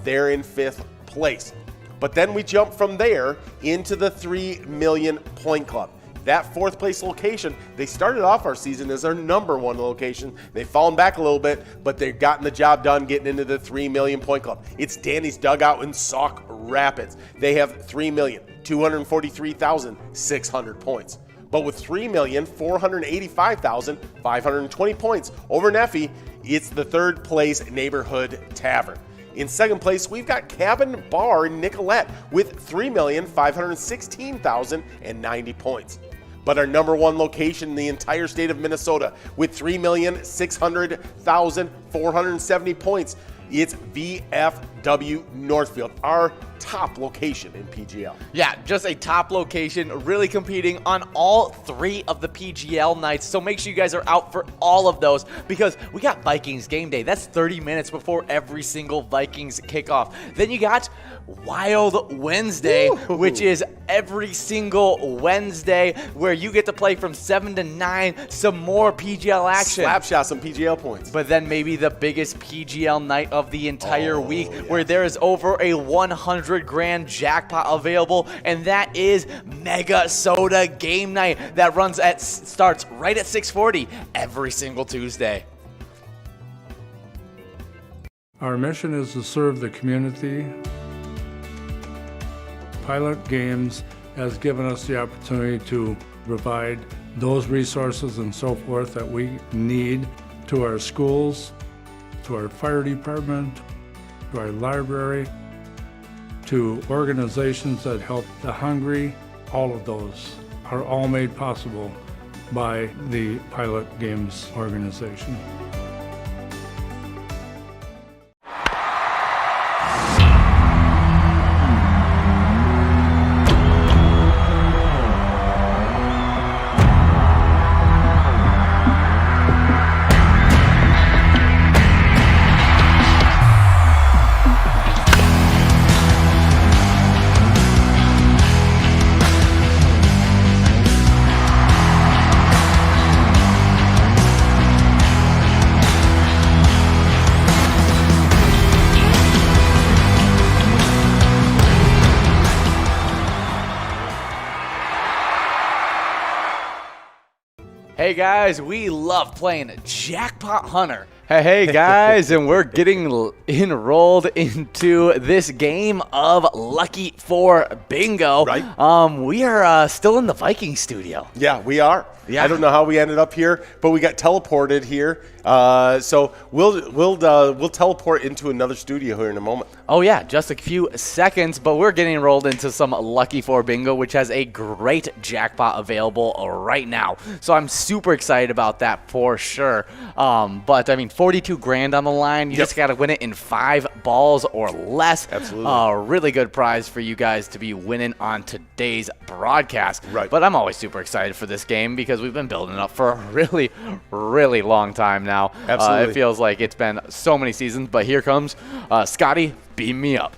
They're in 5th place. But then we jump from there into the 3 million point club. That 4th place location, they started off our season as our number 1 location. They've fallen back a little bit, but they've gotten the job done getting into the 3 million point club. It's Danny's Dugout in Sauk Rapids. They have 3,243,600 points. But with 3,485,520 points over Neffy, it's the 3rd place neighborhood tavern. In 2nd place, we've got Cabin Bar in Nicolette with 3,516,090 points. But our number 1 location in the entire state of Minnesota with 3,600,470 points, it's VFW Northfield, our top location in PGL. Yeah, just a top location, really competing on all 3 of the PGL nights. So make sure you guys are out for all of those because we got Vikings game day. That's 30 minutes before every single Vikings kickoff. Then you got Wild Wednesday, which is every single Wednesday where you get to play from 7 to 9, some more PGL action. Slapshot some PGL points. But then maybe the biggest PGL night of the entire week where there is over a 100 grand jackpot available, and that is Mega Soda Game Night that starts right at 6:40 every single Tuesday. Our mission is to serve the community. Pilot Games has given us the opportunity to provide those resources and so forth that we need to our schools, to our fire department, to our library, to organizations that help the hungry. All of those are all made possible by the Pilot Games organization. Hey guys, we love playing Jackpot Hunter. Hey guys, and we're getting enrolled into this game of Lucky 4 Bingo. Right. We are still in the Viking studio. Yeah, we are. Yeah. I don't know how we ended up here, but we got teleported here. So we'll teleport into another studio here in a moment. Oh yeah, just a few seconds, but we're getting enrolled into some Lucky 4 Bingo, which has a great jackpot available right now. So I'm super excited about that for sure. But I mean, 42 grand on the line. You just got to win it in 5 balls or less. Absolutely. Really good prize for you guys to be winning on today's broadcast. Right. But I'm always super excited for this game because we've been building it up for a really, really long time now. Absolutely. It feels like it's been so many seasons, but here comes Scotty, beam me up.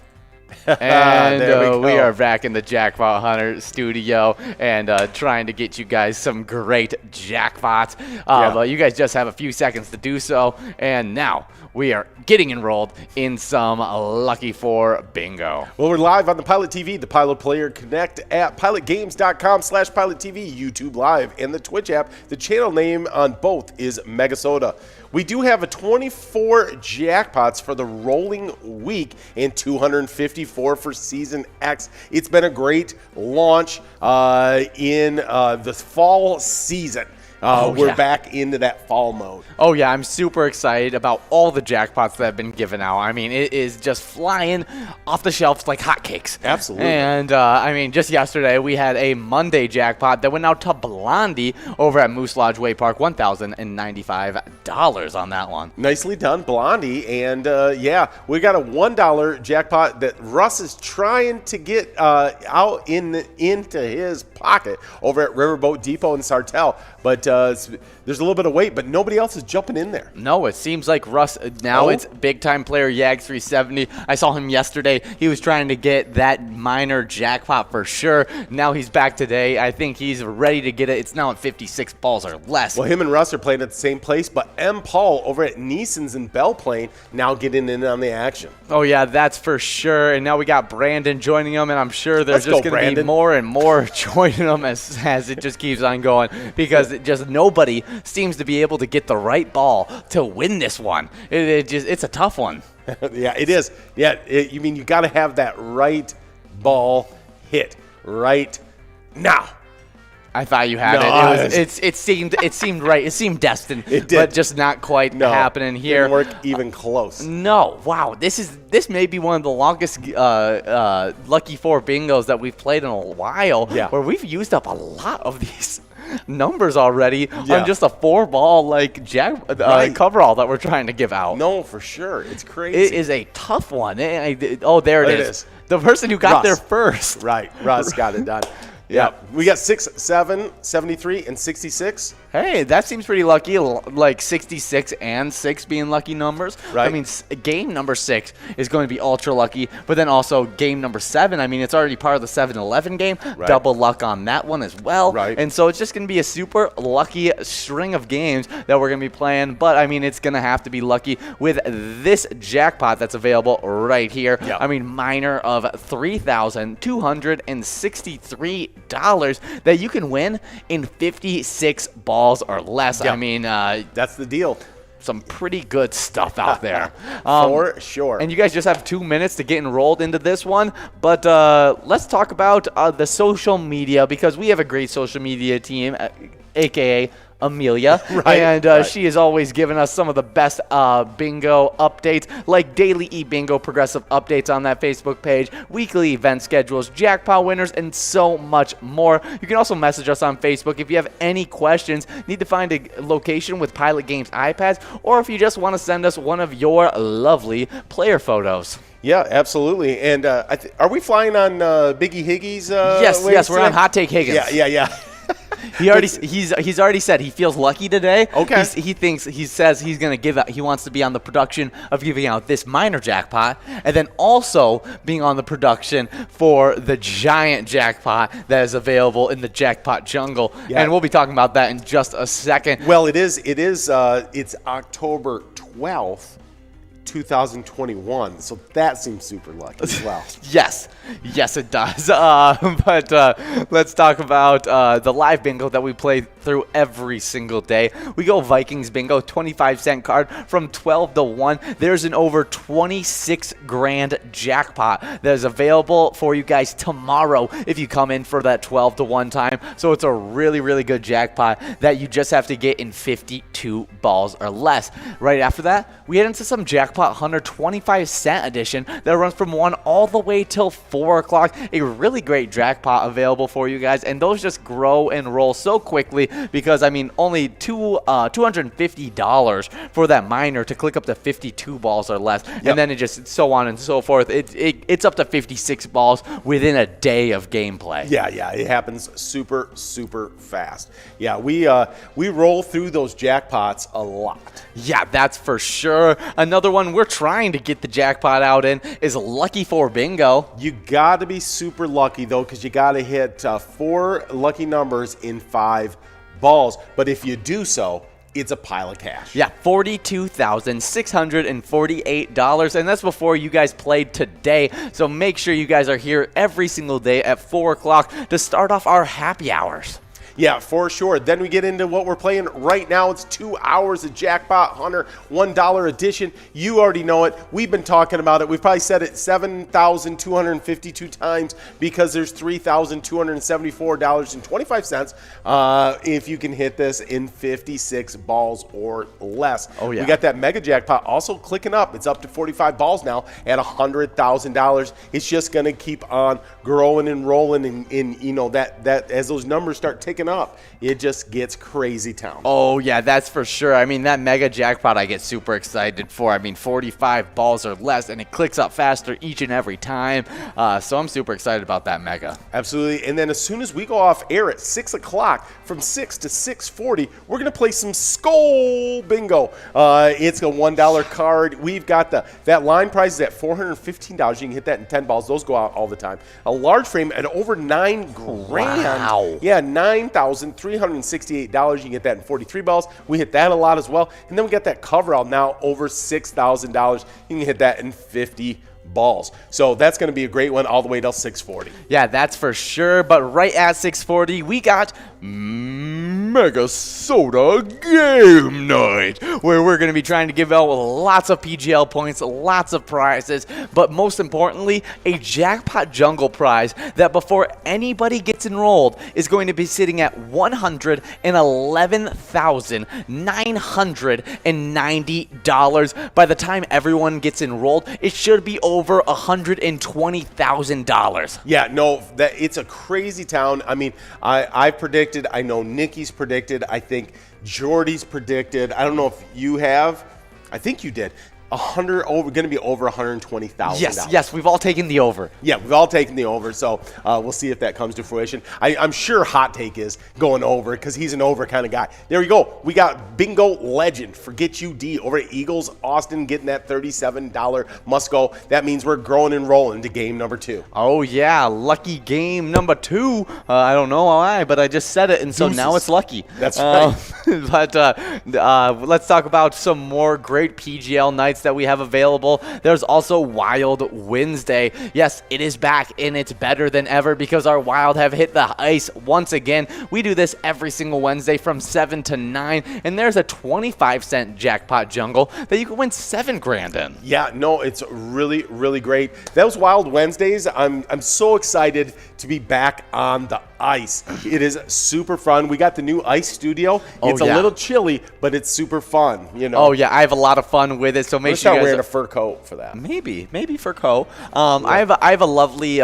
And we are back in the Jackpot Hunter studio and trying to get you guys some great jackpots. But you guys just have a few seconds to do so. And now we are getting enrolled in some Lucky 4 Bingo. Well, we're live on the Pilot TV, the Pilot Player Connect at pilotgames.com/PilotTV, YouTube Live, and the Twitch app. The channel name on both is Megasoda. We do have a 24 jackpots for the rolling week and 254 for Season X. It's been a great launch in the fall season. We're back into that fall mode. Oh, yeah, I'm super excited about all the jackpots that have been given out. I mean, it is just flying off the shelves like hotcakes. Absolutely. And, I mean, just yesterday we had a Monday jackpot that went out to Blondie over at Moose Lodge Way Park, $1,095 on that one. Nicely done, Blondie. And, yeah, we got a $1 jackpot that Russ is trying to get out into his pocket over at Riverboat Depot in Sartell. But there's a little bit of weight, but nobody else is jumping in there. No, it seems like Russ, now it's big-time player Yag 370. I saw him yesterday. He was trying to get that minor jackpot for sure. Now he's back today. I think he's ready to get it. It's now at 56 balls or less. Well, him and Russ are playing at the same place, but M. Paul over at Neeson's in Belle Plaine now getting in on the action. Oh, yeah, that's for sure. And now we got Brandon joining him, and I'm sure there's just going to be more and more joining him as it just keeps on going, because nobody seems to be able to get the right ball to win this one. It's a tough one. Yeah, it is. Yeah, you mean you got to have that right ball hit right now. I thought you had it. It seemed right. It seemed destined. It did, but just not quite happening here. Didn't work even close. No. Wow. This may be one of the longest Lucky 4 bingos that we've played in a while. Yeah. Where we've used up a lot of these numbers already on just a 4-ball coverall that we're trying to give out. No, for sure. It's crazy. It is a tough one. There it is. The person who got there first. Right. Russ got it done. Yeah. We got 6, 7, 73, and 66. Hey, that seems pretty lucky, like 66 and 6 being lucky numbers. Right. I mean, game number 6 is going to be ultra lucky, but then also game number 7, I mean, it's already part of the 7-11 game. Right. Double luck on that one as well. Right. And so it's just going to be a super lucky string of games that we're going to be playing, but I mean, it's going to have to be lucky with this jackpot that's available right here. Yep. I mean, minor of $3,263 that you can win in 56 balls or less. Yep. I mean, that's the deal. Some pretty good stuff out there. For sure. And you guys just have 2 minutes to get enrolled into this one. But let's talk about the social media, because we have a great social media team, a.k.a. Amelia, right. She is always giving us some of the best bingo updates, like daily e-bingo progressive updates on that Facebook page, weekly event schedules, jackpot winners, and so much more. You can also message us on Facebook if you have any questions, need to find a location with Pilot Games iPads, or if you just want to send us one of your lovely player photos. Yeah, absolutely. And are we flying on Biggie Higgy's? Yes, we're on Hot Take Higgins. Yeah. He's already said he feels lucky today. Okay. He says he's going to give out. He wants to be on the production of giving out this minor jackpot, and then also being on the production for the giant jackpot that is available in the jackpot jungle. Yeah. And we'll be talking about that in just a second. Well, it's October 12th. 2021, so that seems super lucky as well. Yes, it does. But let's talk about the live bingo that we play through every single day. We go Vikings bingo, 25-cent card from 12 to 1. There's an over 26 grand jackpot that is available for you guys tomorrow if you come in for that 12 to 1 time. So it's a really, really good jackpot that you just have to get in 52 balls or less. Right after that, we head into some jackpot Hunter 25-cent edition that runs from 1 all the way till 4 o'clock. A really great jackpot available for you guys, and those just grow and roll so quickly because, I mean, only $250 for that minor to click up to 52 balls or less, and then it just so on and so forth. It's up to 56 balls within a day of gameplay. Yeah, it happens super, super fast. Yeah, we roll through those jackpots a lot. Yeah, that's for sure. Another one we're trying to get the jackpot out in is Lucky 4 Bingo. You got to be super lucky, though, because you got to hit 4 lucky numbers in 5 balls. But if you do so, it's a pile of cash. Yeah, $42,648, and that's before you guys played today. So make sure you guys are here every single day at 4 o'clock to start off our happy hours. Yeah, for sure. Then we get into what we're playing right now. It's 2 hours of Jackpot Hunter, $1 edition. You already know it. We've been talking about it. We've probably said it 7,252 times because there's $3,274.25 if you can hit this in 56 balls or less. Oh, yeah. We got that mega jackpot also clicking up. It's up to 45 balls now at $100,000. It's just going to keep on growing and rolling, and you know that as those numbers start ticking picking up, it just gets crazy town. Oh, yeah, that's for sure. I mean, that mega jackpot I get super excited for. I mean, 45 balls or less, and it clicks up faster each and every time. So I'm super excited about that mega. Absolutely. And then as soon as we go off air at 6 o'clock, from 6 to 6:40, we're going to play some Skull Bingo. It's a $1 card. We've got that line prize is at $415. You can hit that in 10 balls. Those go out all the time. A large frame at over $9,000. Wow. Yeah, $9,368. You can get that in 43 balls. We hit that a lot as well. And then we got that cover out now over $6,000. You can hit that in 50 balls. So that's going to be a great one all the way till 6:40. Yeah, that's for sure. But right at 6:40, we got Mega Soda Game Night, where we're going to be trying to give out lots of PGL points, lots of prizes, but most importantly, a Jackpot Jungle prize that before anybody gets enrolled is going to be sitting at $111,990. By the time everyone gets enrolled, it should be over $120,000. Yeah, no, it's a crazy town. I mean, I predicted, I know Nikki's predicted, I think Jordy's predicted. I don't know if you have. I think you did. Going to be over $120,000. Yes, we've all taken the over. Yeah, we've all taken the over, so we'll see if that comes to fruition. I'm sure Hot Take is going over because he's an over kind of guy. There we go. We got Bingo Legend, Forget You D, over at Eagles Austin, getting that $37 must go. That means we're growing and rolling to game number 2. Oh, yeah, lucky game number 2. I don't know why, but I just said it, and so Deuces. now it's lucky. That's right. But let's talk about some more great PGL nights that we have available. There's also Wild Wednesday. Yes, it is back, and it's better than ever because our Wild have hit the ice once again. We do this every single Wednesday from 7 to 9, and there's a 25-cent jackpot jungle that you can win $7,000 in. Yeah, no, it's really, really great. Those Wild Wednesdays, I'm so excited to be back on the ice. It is super fun. We got the new ice studio. It's a little chilly, but it's super fun, you know. Oh, yeah, I have a lot of fun with it, so make sure you guys wearing a fur coat for that. Maybe for Co. I have a lovely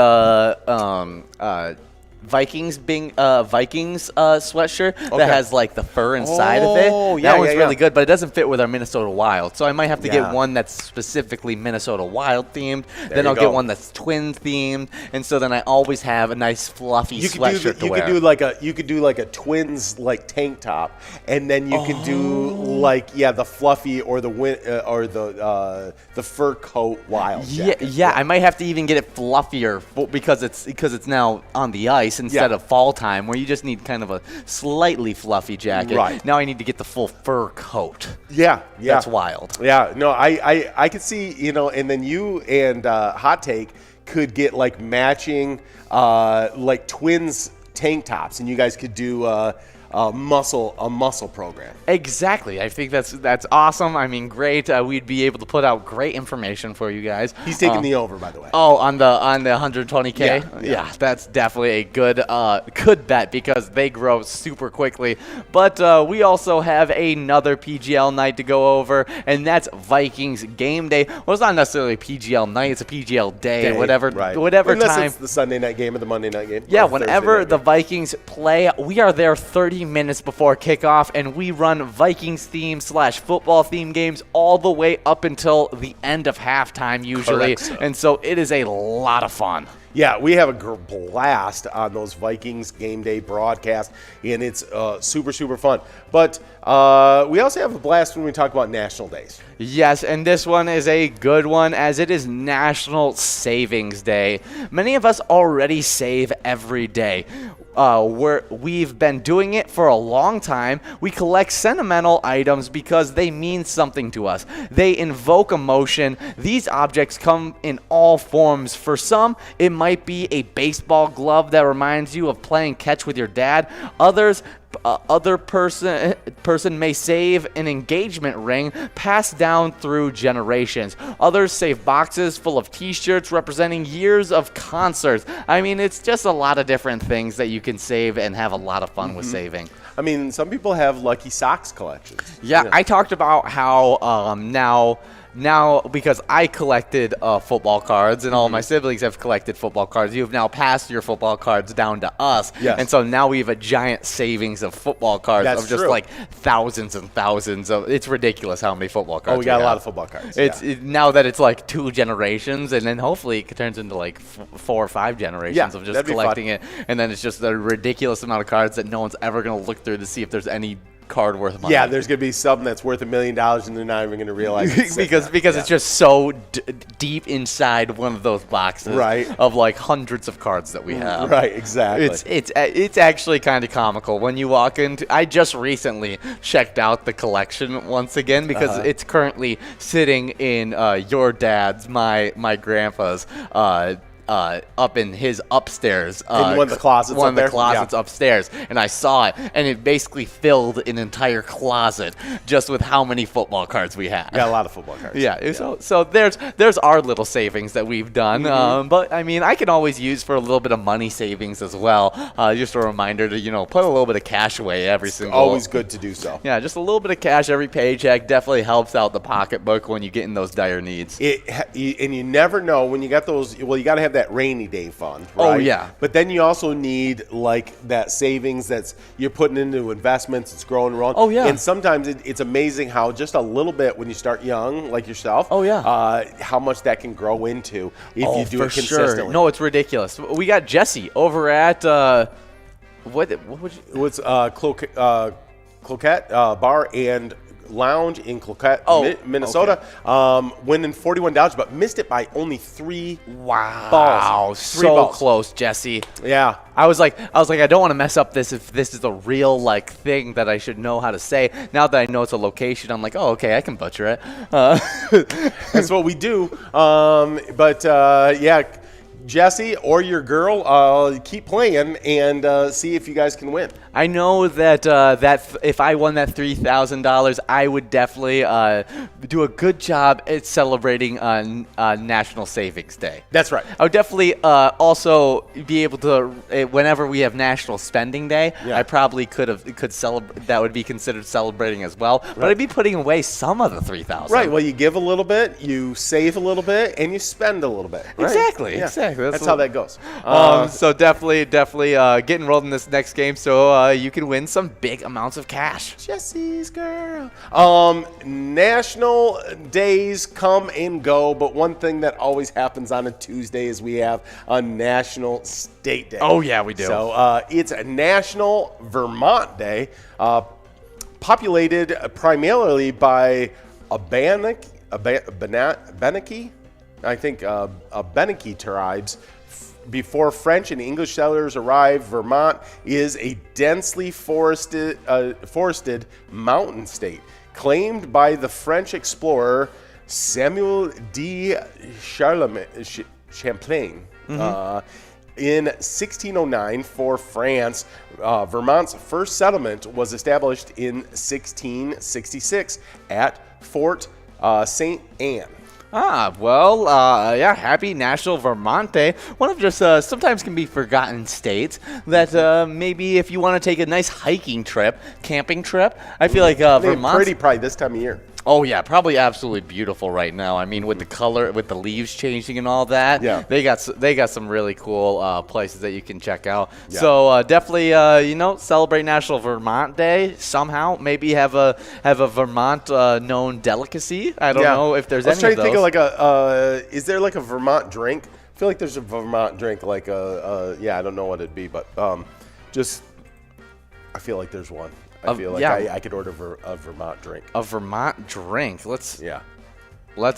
Vikings sweatshirt that has like the fur inside of it. Yeah, that one's really good, but it doesn't fit with our Minnesota Wild. So I might have to get one that's specifically Minnesota Wild themed. Then I'll get one that's Twins themed, and so then I always have a nice fluffy sweatshirt to wear. You could do like a Twins like tank top, and then you could do like the fluffy or the fur coat Wild jacket. Yeah, I might have to even get it fluffier because it's now on the ice instead of fall time where you just need kind of a slightly fluffy jacket. Right. Now I need to get the full fur coat. Yeah. That's wild. Yeah, no, I could see, and then you and Hot Take could get like matching like Twins tank tops, and you guys could do a muscle program. Exactly. I think that's awesome. I mean, great. We'd be able to put out great information for you guys. He's taking the over, by the way. Oh, on the 120K? Yeah. That's definitely a good bet because they grow super quickly. But we also have another PGL night to go over, and that's Vikings Game Day. Well, it's not necessarily a PGL night. It's a PGL day. Whatever Unless time. it's the Sunday night game or the Monday night game. Yeah, whenever the Vikings play, we are there 30 minutes before kickoff, and we run Vikings theme / football theme games all the way up until the end of halftime usually. Correct. And so it is a lot of fun. Yeah, we have a blast on those Vikings game day broadcasts, and it's super, super fun. But we also have a blast when we talk about national days. Yes, and this one is a good one as it is National Savings Day. Many of us already save every day. We've been doing it for a long time. We collect sentimental items because they mean something to us. They invoke emotion. These objects come in all forms. For some, it might be a baseball glove that reminds you of playing catch with your dad. Other person may save an engagement ring passed down through generations. Others save boxes full of t-shirts representing years of concerts. I mean, it's just a lot of different things that you can save and have a lot of fun with saving. I mean, some people have lucky socks collections. Yeah, I talked about how now now, because I collected football cards and all of my siblings have collected football cards, you have now passed your football cards down to us. Yes. And so now we have a giant savings of football cards That's of just true. like thousands and thousands of. It's ridiculous how many football cards we got a lot have. of football cards. It's now that it's like 2 generations, and then hopefully it turns into like 4 or 5 generations Yeah, of just that'd be fun. collecting it, and then it's just a ridiculous amount of cards that no one's ever going to look through to see if there's any card worth money. Yeah, there's going to be something that's worth $1 million, and they're not even going to realize it's because yeah. it's just so deep inside one of those boxes Right. of like hundreds of cards that we have. Right, exactly. It's actually kind of comical when you walk into. I just recently checked out the collection once again because it's currently sitting in your dad's, my grandpa's. Up in his upstairs. In one of the closets One up of the there? closets Yeah. upstairs. And I saw it, and it basically filled an entire closet just with how many football cards we have. got a lot of football cards. Yeah, so there's our little savings that we've done, but I mean I can always use for a little bit of money savings as well. Just a reminder to put a little bit of cash away every single. Always good to do so. Yeah, just a little bit of cash every paycheck definitely helps out the pocketbook when you get in those dire needs. And you never know when you got those. Well, you got to have that rainy day fund, Oh, right? yeah. But then you also need like that savings that's you're putting into investments. It's growing and growing. Oh, yeah. And sometimes it's amazing how just a little bit when you start young, like yourself. Oh, yeah. How much that can grow into if you do for it consistently. Sure. No, it's ridiculous. We got Jesse over at what would you? What's Cloquet Bar and Lounge in Cloquet, Minnesota, winning $41, but missed it by only 3 balls. So 3 balls. close, Jesse. Yeah. I was like, I don't want to mess up this if this is a real like thing that I should know how to say. Now that I know it's a location, I'm like, oh, okay, I can butcher it. That's what we do. Yeah, Jesse or your girl, keep playing and see if you guys can win. I know that if I won that $3,000, I would definitely do a good job at celebrating on National Savings Day. That's right. I would definitely also be able to, whenever we have National Spending Day, Yeah. I probably could celebrate. That would be considered celebrating as well. But I'd be putting away some of the $3,000. Right. Well, you give a little bit, you save a little bit, and you spend a little bit. Right? Exactly. Yeah. Exactly. That's how that goes. So definitely get enrolled in this next game so you can win some big amounts of cash. Jesse's girl. National days come and go, but one thing that always happens on a Tuesday is we have a National State Day. Oh, yeah, we do. So it's a National Vermont Day, populated primarily by Abenaki, I think Abenaki tribes. Before French and English settlers arrived, Vermont is a densely forested mountain state claimed by the French explorer Samuel de Champlain. In 1609 for France, Vermont's first settlement was established in 1666 at Fort St. Anne. Happy National Vermont Day. One of just sometimes can be forgotten states that maybe if you want to take a nice hiking trip, camping trip, I feel like Vermont's pretty probably this time of year. Oh yeah, probably absolutely beautiful right now. I mean, with the color, with the leaves changing and all that, Yeah. they got some really cool places that you can check out. Yeah. So definitely, celebrate National Vermont Day somehow. Maybe have a Vermont known delicacy. I don't know if there's any of those. I was trying to think of like is there like a Vermont drink? I feel like there's a Vermont drink like I don't know what it'd be, but I feel like there's one. I feel like I could order a Vermont drink. A Vermont drink. Let's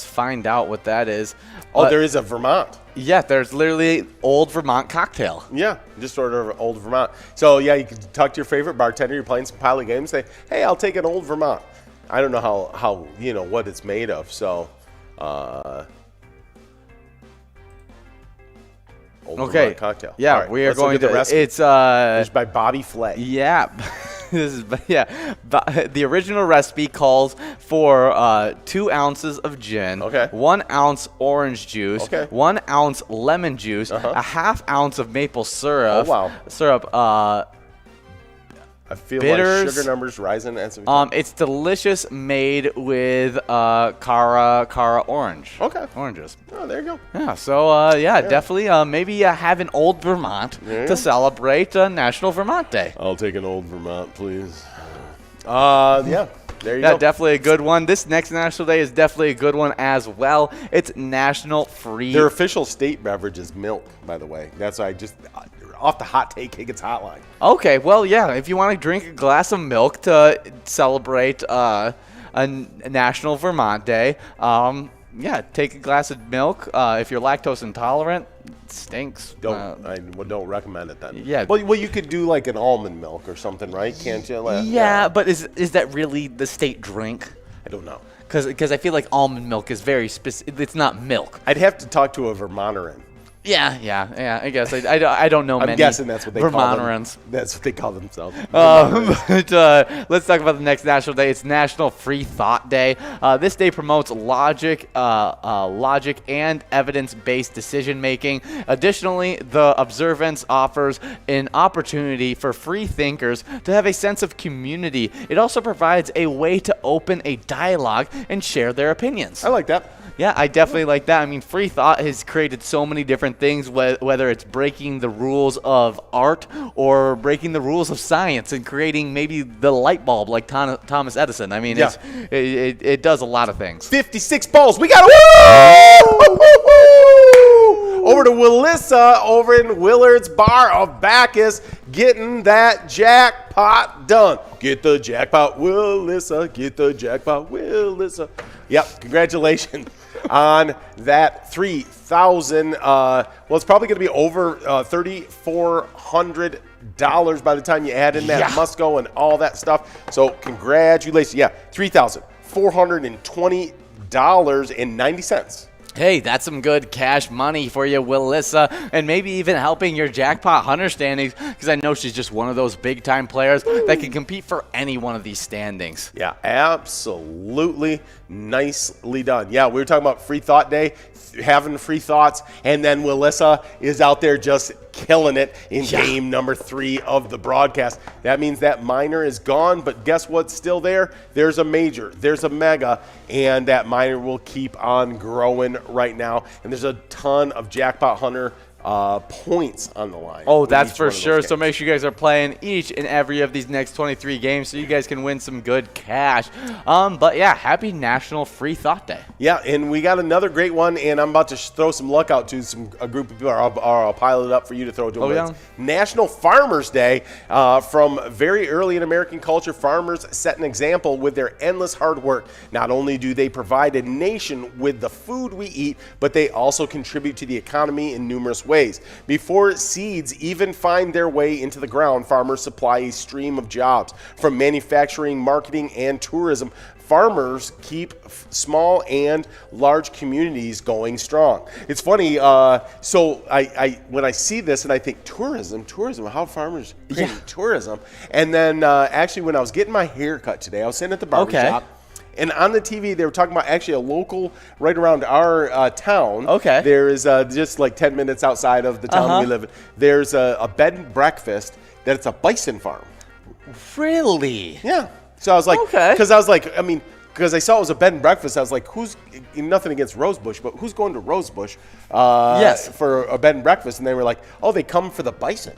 find out what that is. Oh, there is a Vermont. Yeah, there's literally Old Vermont cocktail. Yeah, just order Old Vermont. So yeah, you can talk to your favorite bartender. You're playing some Pilot games. Say, hey, I'll take an Old Vermont. I don't know how what it's made of. So, Old Vermont cocktail. Yeah, All right, we are let's look going at the to. recipe. It's It's by Bobby Flay. Yeah. The original recipe calls for 2 ounces of gin, Okay. 1 ounce orange juice, Okay. 1 ounce lemon juice, a half ounce of maple syrup. Oh, wow. I feel bitters. like sugar numbers rising. It's delicious, made with Cara orange. Okay. Oranges. Oh, there you go. Yeah, so definitely maybe have an Old Vermont to celebrate National Vermont Day. I'll take an Old Vermont, please. Yeah. There you go. Yeah, definitely a good one. This next National Day is definitely a good one as well. It's National Free. Their official state beverage is milk, by the way. That's why I just off the Hot Take Higgins hotline. Okay, well, yeah, if you want to drink a glass of milk to celebrate a National Vermont Day, take a glass of milk. If you're lactose intolerant, it stinks. I don't recommend it then. Yeah. Well, you could do like an almond milk or something, right? Can't you? But is that really the state drink? I don't know. Because I feel like almond milk is very specific. It's not milk. I'd have to talk to a Vermonteran. Yeah. I guess I don't know many. I'm guessing that's what they call them. Vermonterans. That's what they call themselves. But let's talk about the next National Day. It's National Free Thought Day. This day promotes logic and evidence-based decision making. Additionally, the observance offers an opportunity for free thinkers to have a sense of community. It also provides a way to open a dialogue and share their opinions. I like that. Yeah, I definitely like that. I mean, free thought has created so many different things, whether it's breaking the rules of art or breaking the rules of science and creating maybe the light bulb like Thomas Edison. I mean, it does a lot of things. 56 balls. We got over to Willissa over in Willard's Bar of Bacchus, getting that jackpot done. Get the jackpot, Willissa. Get the jackpot, Willissa. Yep, congratulations on that 3,000. It's probably going to be over $3,400 by the time you add in that Musco and all that stuff. So congratulations. Yeah, $3,420.90. Hey, that's some good cash money for you, Willissa, and maybe even helping your jackpot hunter standings, because I know she's just one of those big-time players that can compete for any one of these standings. Yeah, absolutely nicely done. Yeah, we were talking about Free Thought Day, having free thoughts, and then Willissa is out there just killing it in game number 3 of the broadcast. That means that minor is gone, but guess what's still there? There's a major, there's a mega, and that minor will keep on growing right now. And there's a ton of jackpot hunter points on the line. Oh, that's for sure. So make sure you guys are playing each and every of these next 23 games so you guys can win some good cash. But yeah, happy National Free Thought Day. Yeah, and we got another great one, and I'm about to throw some luck out to a group of people. I'll pile it up for you to throw to them. Yeah. National Farmers Day. From very early in American culture, farmers set an example with their endless hard work. Not only do they provide a nation with the food we eat, but they also contribute to the economy in numerous ways. Before seeds even find their way into the ground, farmers supply a stream of jobs. From manufacturing, marketing, and tourism, farmers keep small and large communities going strong. It's funny. So I when I see this and I think tourism, how farmers create tourism. And then actually when I was getting my hair cut today, I was sitting at the barber shop. And on the TV, they were talking about actually a local right around our town. Okay. There is just like 10 minutes outside of the town we live in. There's a bed and breakfast that it's a bison farm. Really? Yeah. So I was like, because I saw it was a bed and breakfast. I was like, nothing against Rosebush, but who's going to Rosebush for a bed and breakfast? And they were like, oh, they come for the bison.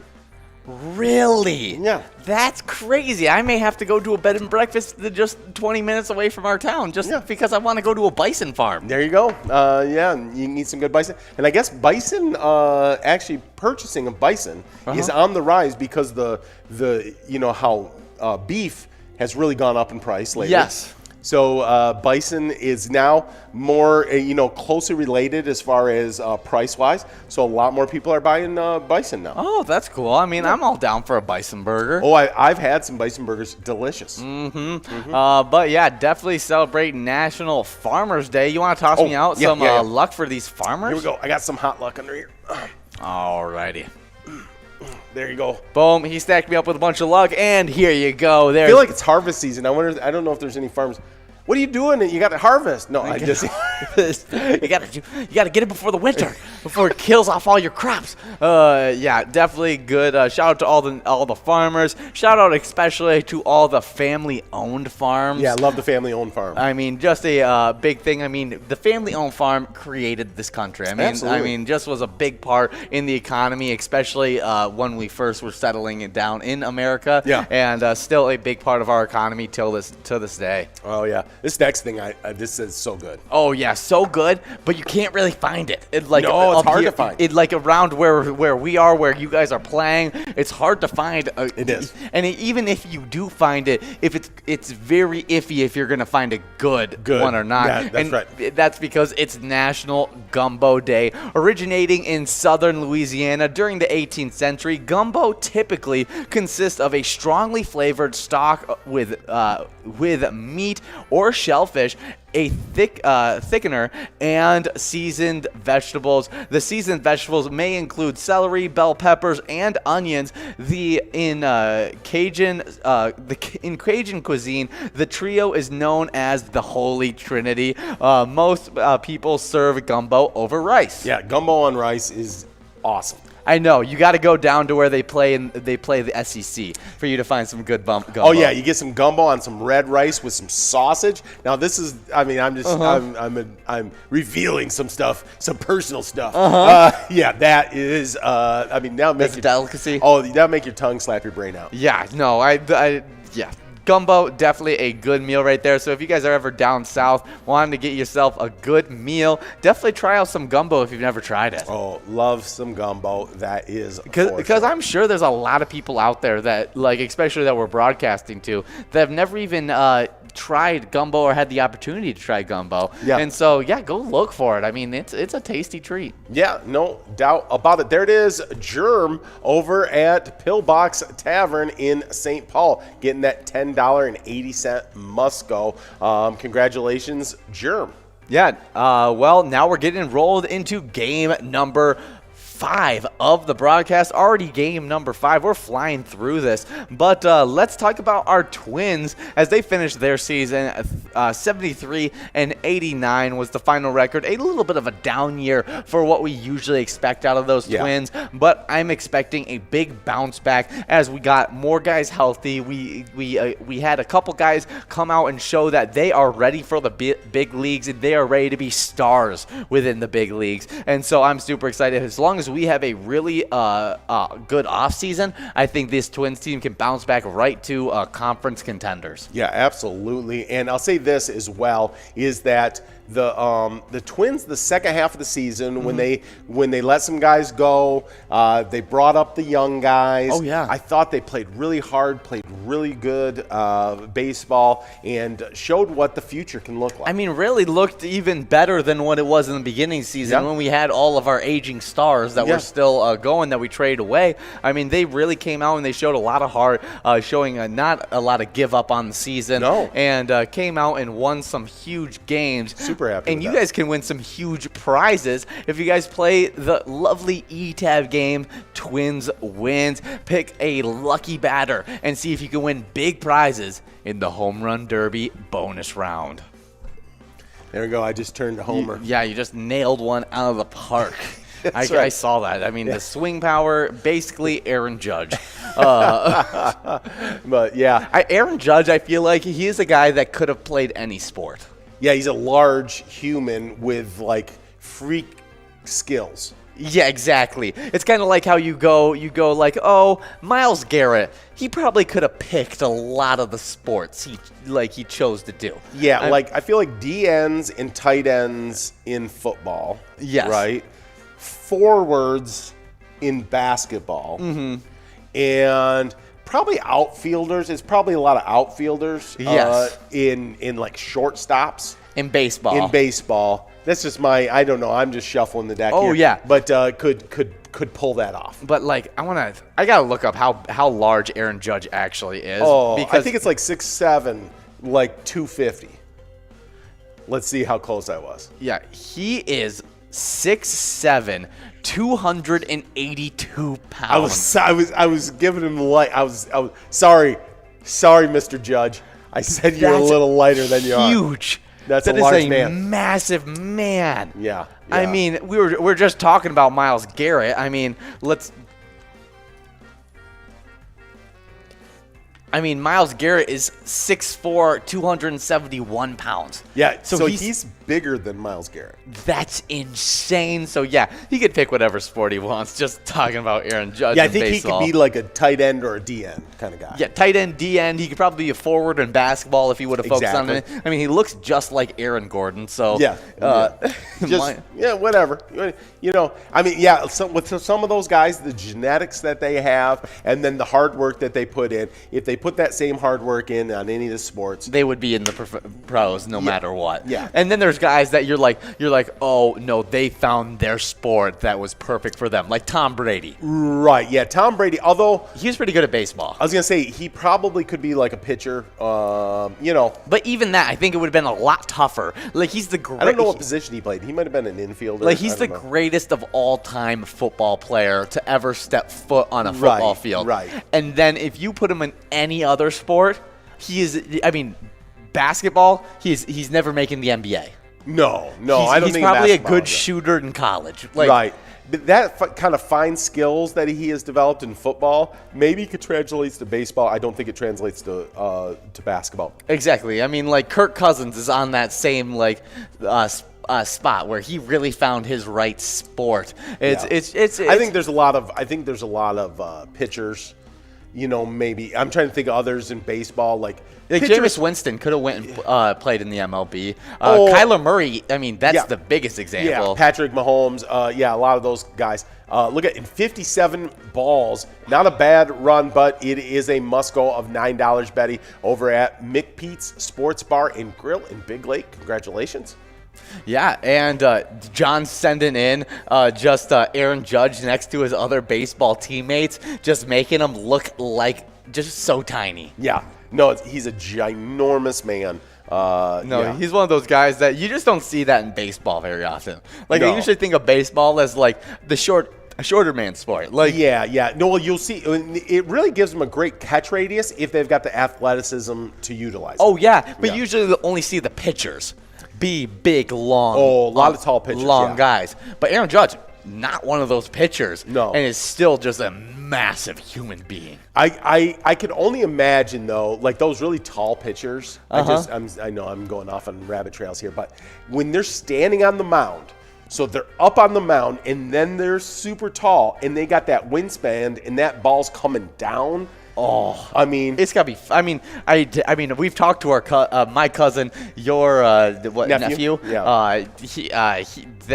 Really? Yeah. That's crazy. I may have to go to a bed and breakfast just 20 minutes away from our town because I want to go to a bison farm. There you go. You can eat some good bison. And I guess bison, actually purchasing a bison is on the rise because the how beef has really gone up in price lately. Yes. So bison is now more, closely related as far as price-wise. So a lot more people are buying bison now. Oh, that's cool. I mean, I'm all down for a bison burger. Oh, I've had some bison burgers. Delicious. But yeah, definitely celebrate National Farmers Day. You want to toss me out some luck for these farmers? Here we go. I got some hot luck under here. Alrighty. There you go. Boom. He stacked me up with a bunch of luck, and here you go. I feel like it's harvest season. I don't know if there's any farms. What are you doing? You got to harvest. No, I just. you gotta get it before the winter, before it kills off all your crops. Yeah, definitely good. Shout out to all the farmers. Shout out especially to all the family-owned farms. Yeah, I love the family-owned farm. I mean, just a big thing. I mean, the family-owned farm created this country. Absolutely. I mean, just was a big part in the economy, especially when we first were settling it down in America. Yeah. And still a big part of our economy till this day. Oh yeah, this next thing this is so good. Oh yeah, so good, but you can't really find it. No, it's hard to find. It like around where we are, where you guys are playing, it's hard to find. It is. And even if you do find it, if it's very iffy if you're gonna find a good one or not. Yeah, that's right. That's because it's National Gumbo Day, originating in southern Louisiana during the 18th century. Gumbo typically consists of a strongly flavored stock with meat or shellfish, a thickener, and seasoned vegetables. The seasoned vegetables may include celery, bell peppers, and onions. In Cajun cuisine, the trio is known as the Holy Trinity. Most people serve gumbo over rice. Yeah, gumbo on rice is awesome. I know, you got to go down to where they play the SEC for you to find some good gumbo. Oh yeah, you get some gumbo on some red rice with some sausage. Now this is, I mean, I'm just, I'm revealing some stuff, some personal stuff. Yeah, that is, I mean, now That's a delicacy. Oh, that'll make your tongue slap your brain out. Yeah, no, yeah. Gumbo, definitely a good meal right there. So if you guys are ever down south wanting to get yourself a good meal, definitely try out some gumbo if you've never tried it. Oh, love some gumbo. That is because I'm sure there's a lot of people out there that, like, especially that we're broadcasting to, that have never even tried gumbo or had the opportunity to try gumbo. Yeah. And so, yeah, go look for it. I mean, it's a tasty treat. Yeah, no doubt about it. There it is, Germ over at Pillbox Tavern in St. Paul, getting that $10.80 must-go. Congratulations, Germ. Yeah, well, now we're getting rolled into game number 5 of the broadcast. Already game number 5. We're flying through this. But let's talk about our Twins as they finished their season. 73-89 was the final record. A little bit of a down year for what we usually expect out of those Twins. But I'm expecting a big bounce back as we got more guys healthy. We had a couple guys come out and show that they are ready for the big leagues and they are ready to be stars within the big leagues. And so I'm super excited. As long as we have a really good offseason, I think this Twins team can bounce back right to conference contenders. Yeah, absolutely. And I'll say this as well, is that the Twins, the second half of the season, when they let some guys go, they brought up the young guys. Oh, yeah. I thought they played really hard, played really good baseball, and showed what the future can look like. I mean, really looked even better than what it was in the beginning of the season when we had all of our aging stars that were still going, that we traded away. I mean, they really came out and they showed a lot of heart, showing not a lot of give up on the season. No. And came out and won some huge games. Super happy and with you that. guys can win some huge prizes if you guys play the lovely E-Tab game, Twins Wins. Pick a lucky batter and see if you can win big prizes in the Home Run Derby bonus round. There we go. I just turned a homer. You just nailed one out of the park. That's I right. saw that. I mean, the swing power, basically Aaron Judge. But yeah. Aaron Judge, I feel like he is a guy that could have played any sport. Yeah, he's a large human with, like, freak skills. Yeah, exactly. It's kind of like how you go like, oh, Myles Garrett, he probably could have picked a lot of the sports he chose to do. Yeah, I feel like DNs and tight ends in football. Yes. Right? Forwards in basketball. Mm-hmm. And probably outfielders. It's probably a lot of outfielders. Yes. In like shortstops. In baseball. That's just I don't know. I'm just shuffling the deck here. Oh, yeah. But could pull that off. But I gotta look up how large Aaron Judge actually is. Oh, because I think it's like 6'7", like 250. Let's see how close I was. Yeah, he is 6'7", 282 pounds. I was giving him I was sorry, Mr. Judge. I said you're a That's little lighter than you are. Huge. That's That a is large a man. massive man. Yeah. I mean, we're just talking about Myles Garrett. I mean, Myles Garrett is 6'4", 271 pounds. Yeah, so he's he's bigger than Myles Garrett. That's insane. So, yeah, he could pick whatever sport he wants, just talking about Aaron Judge. Yeah, I in think baseball. he could be like a tight end or a D end kind of guy. Yeah, tight end, D end. He could probably be a forward in basketball if he would have focused on it. Exactly. I mean, he looks just like Aaron Gordon. So, Yeah. Whatever. You know, I mean, yeah, with some of those guys, the genetics that they have and then the hard work that they put in, if they put that same hard work in on any of the sports, they would be in the pros no matter what. Yeah. And then there's guys that you're like, oh no, they found their sport that was perfect for them, like Tom Brady. Right. Yeah, Tom Brady. Although he was pretty good at baseball. I was gonna say he probably could be like a pitcher. You know. But even that, I think it would have been a lot tougher. Like he's the great. I don't know what position he played. He might have been an infielder. Like he's the greatest of all time football player to ever step foot on a football field. Right. And then if you put him in any other sport, he is. I mean, basketball. He's never making the NBA. No, I don't he's think probably a basketball good is it. shooter in college. Like, right. But that kind of fine skills that he has developed in football maybe could translate to baseball. I don't think it translates to basketball. Exactly. I mean, like Kirk Cousins is on that same spot where he really found his right sport. I think there's a lot of pitchers. You know, maybe I'm trying to think of others in baseball like Jameis Winston could have went and played in the MLB. Kyler Murray, I mean, that's the biggest example. Yeah, Patrick Mahomes. A lot of those guys. Look at in 57 balls, not a bad run, but it is a must-go of $9, Betty, over at McPete's Sports Bar and Grill in Big Lake. Congratulations. Yeah, and John sending in just Aaron Judge next to his other baseball teammates, just making him look like just so tiny. Yeah. No, he's a ginormous man. He's one of those guys that you just don't see that in baseball very often. Like, I usually think of baseball as like a shorter man sport. Like, yeah. No, well, you'll see. It really gives them a great catch radius if they've got the athleticism to utilize. Oh, yeah, but usually you only see the pitchers be big, long. Oh, a lot of tall pitchers. Long guys. But Aaron Judge, not one of those pitchers. No. And is still just a massive human being. I can only imagine though, like those really tall pitchers. I know I'm going off on rabbit trails here, but when they're standing on the mound, so they're up on the mound and then they're super tall and they got that wingspan and that ball's coming down. Oh, I mean, it's gotta be. I mean, we've talked to our my cousin, your nephew. Yeah.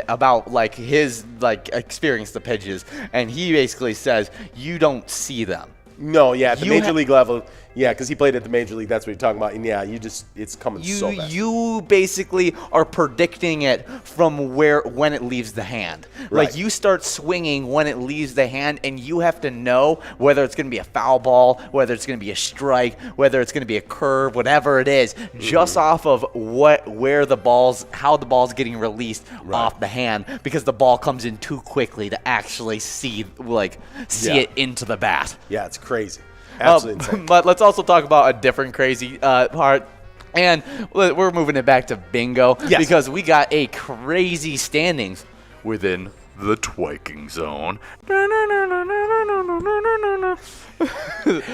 About like his experience the pitches, and he basically says you don't see them. No, yeah, at the major league level, yeah, because he played at the major league. That's what you're talking about, and yeah, it's coming so fast. You basically are predicting it from when it leaves the hand. Right. Like you start swinging when it leaves the hand, and you have to know whether it's going to be a foul ball, whether it's going to be a strike, whether it's going to be a curve, whatever it is, just off of how the ball's getting released off the hand, because the ball comes in too quickly to actually see it into the bat. Yeah, it's crazy. Absolutely insane. But let's also talk about a different crazy part. And we're moving it back to bingo because we got a crazy standings within the twiking zone.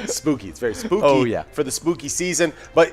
Spooky. It's very spooky. Oh, yeah. For the spooky season. But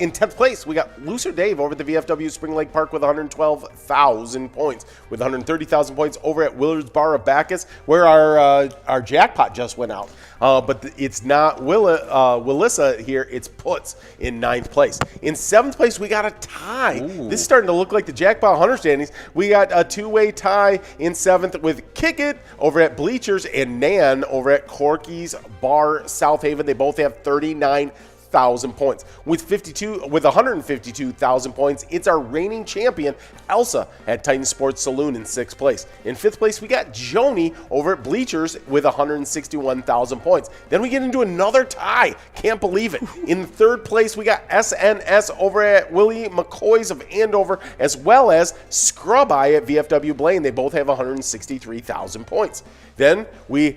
in 10th place, we got Looser Dave over at the VFW Spring Lake Park with 112,000 points. With 130,000 points over at Willard's Bar of Bacchus, where our jackpot just went out. But it's not Willissa here. It's Puts in 9th place. In 7th place, we got a tie. Ooh. This is starting to look like the Jackpot Hunter standings. We got a two-way tie in 7th with Kick It over at Bleachers and Nan over at Corky's Bar South Haven. They both have 39,000 points. With 152,000 points, it's our reigning champion, Elsa, at Titan Sports Saloon in 6th place. In 5th place, we got Joni over at Bleachers with 161,000 points. Then we get into another tie. Can't believe it. In 3rd place, we got SNS over at Willie McCoy's of Andover, as well as Scrub Eye at VFW Blaine. They both have 163,000 points. Then we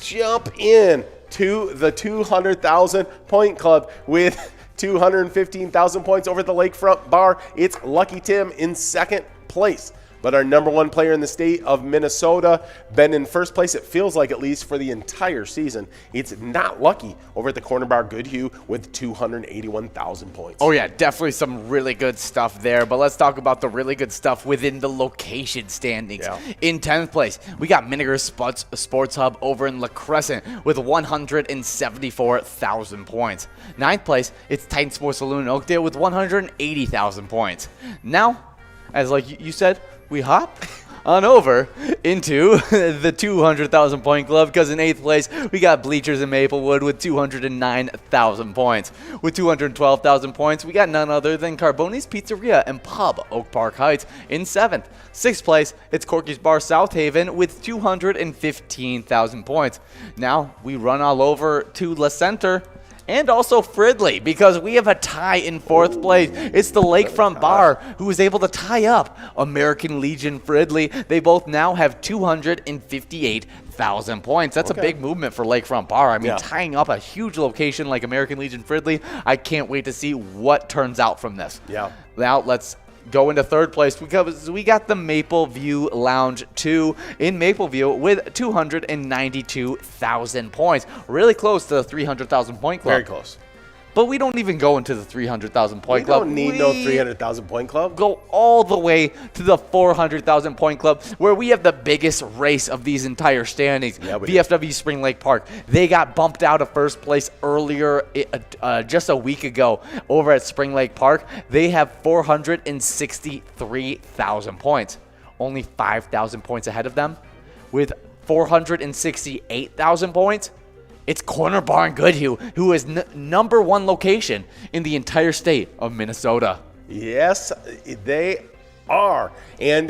jump in to the 200,000 point club with 215,000 points over at the Lakefront Bar. It's Lucky Tim in second place. But our number one player in the state of Minnesota, been in first place, it feels like, at least for the entire season. It's not Lucky over at the Corner Bar Goodhue with 281,000 points. Oh yeah, definitely some really good stuff there. But let's talk about the really good stuff within the location standings. Yeah. In 10th place, we got Miniger Sports Hub over in La Crescent with 174,000 points. 9th place, it's Titan Sports Saloon in Oakdale with 180,000 points. Now, as like you said, we hop on over into the 200,000 point club, because in 8th place we got Bleachers in Maplewood with 209,000 points. With 212,000 points, we got none other than Carboni's Pizzeria and Pub, Oak Park Heights, in 7th. 6th place, it's Corky's Bar South Haven with 215,000 points. Now we run all over to La Center and also Fridley, because we have a tie in 4th place. It's the Lakefront Bar who was able to tie up American Legion Fridley. They both now have 258,000 points. That's a big movement for Lakefront Bar. I mean, tying up a huge location like American Legion Fridley. I can't wait to see what turns out from this. Yeah. Now let's go into 3rd place, because we got the Mapleview Lounge 2 in Mapleview with 292,000 points. Really close to the 300,000 point club. Very close. But we don't even go into the 300,000 point club. We don't need no 300,000 point club. Go all the way to the 400,000 point club, where we have the biggest race of these entire standings. Yeah, we VFW Spring Lake Park. They got bumped out of first place earlier, just a week ago, over at Spring Lake Park. They have 463,000 points. Only 5,000 points ahead of them, with 468,000 points. It's Corner Bar in Goodhue, who is number one location in the entire state of Minnesota. Yes, they are. And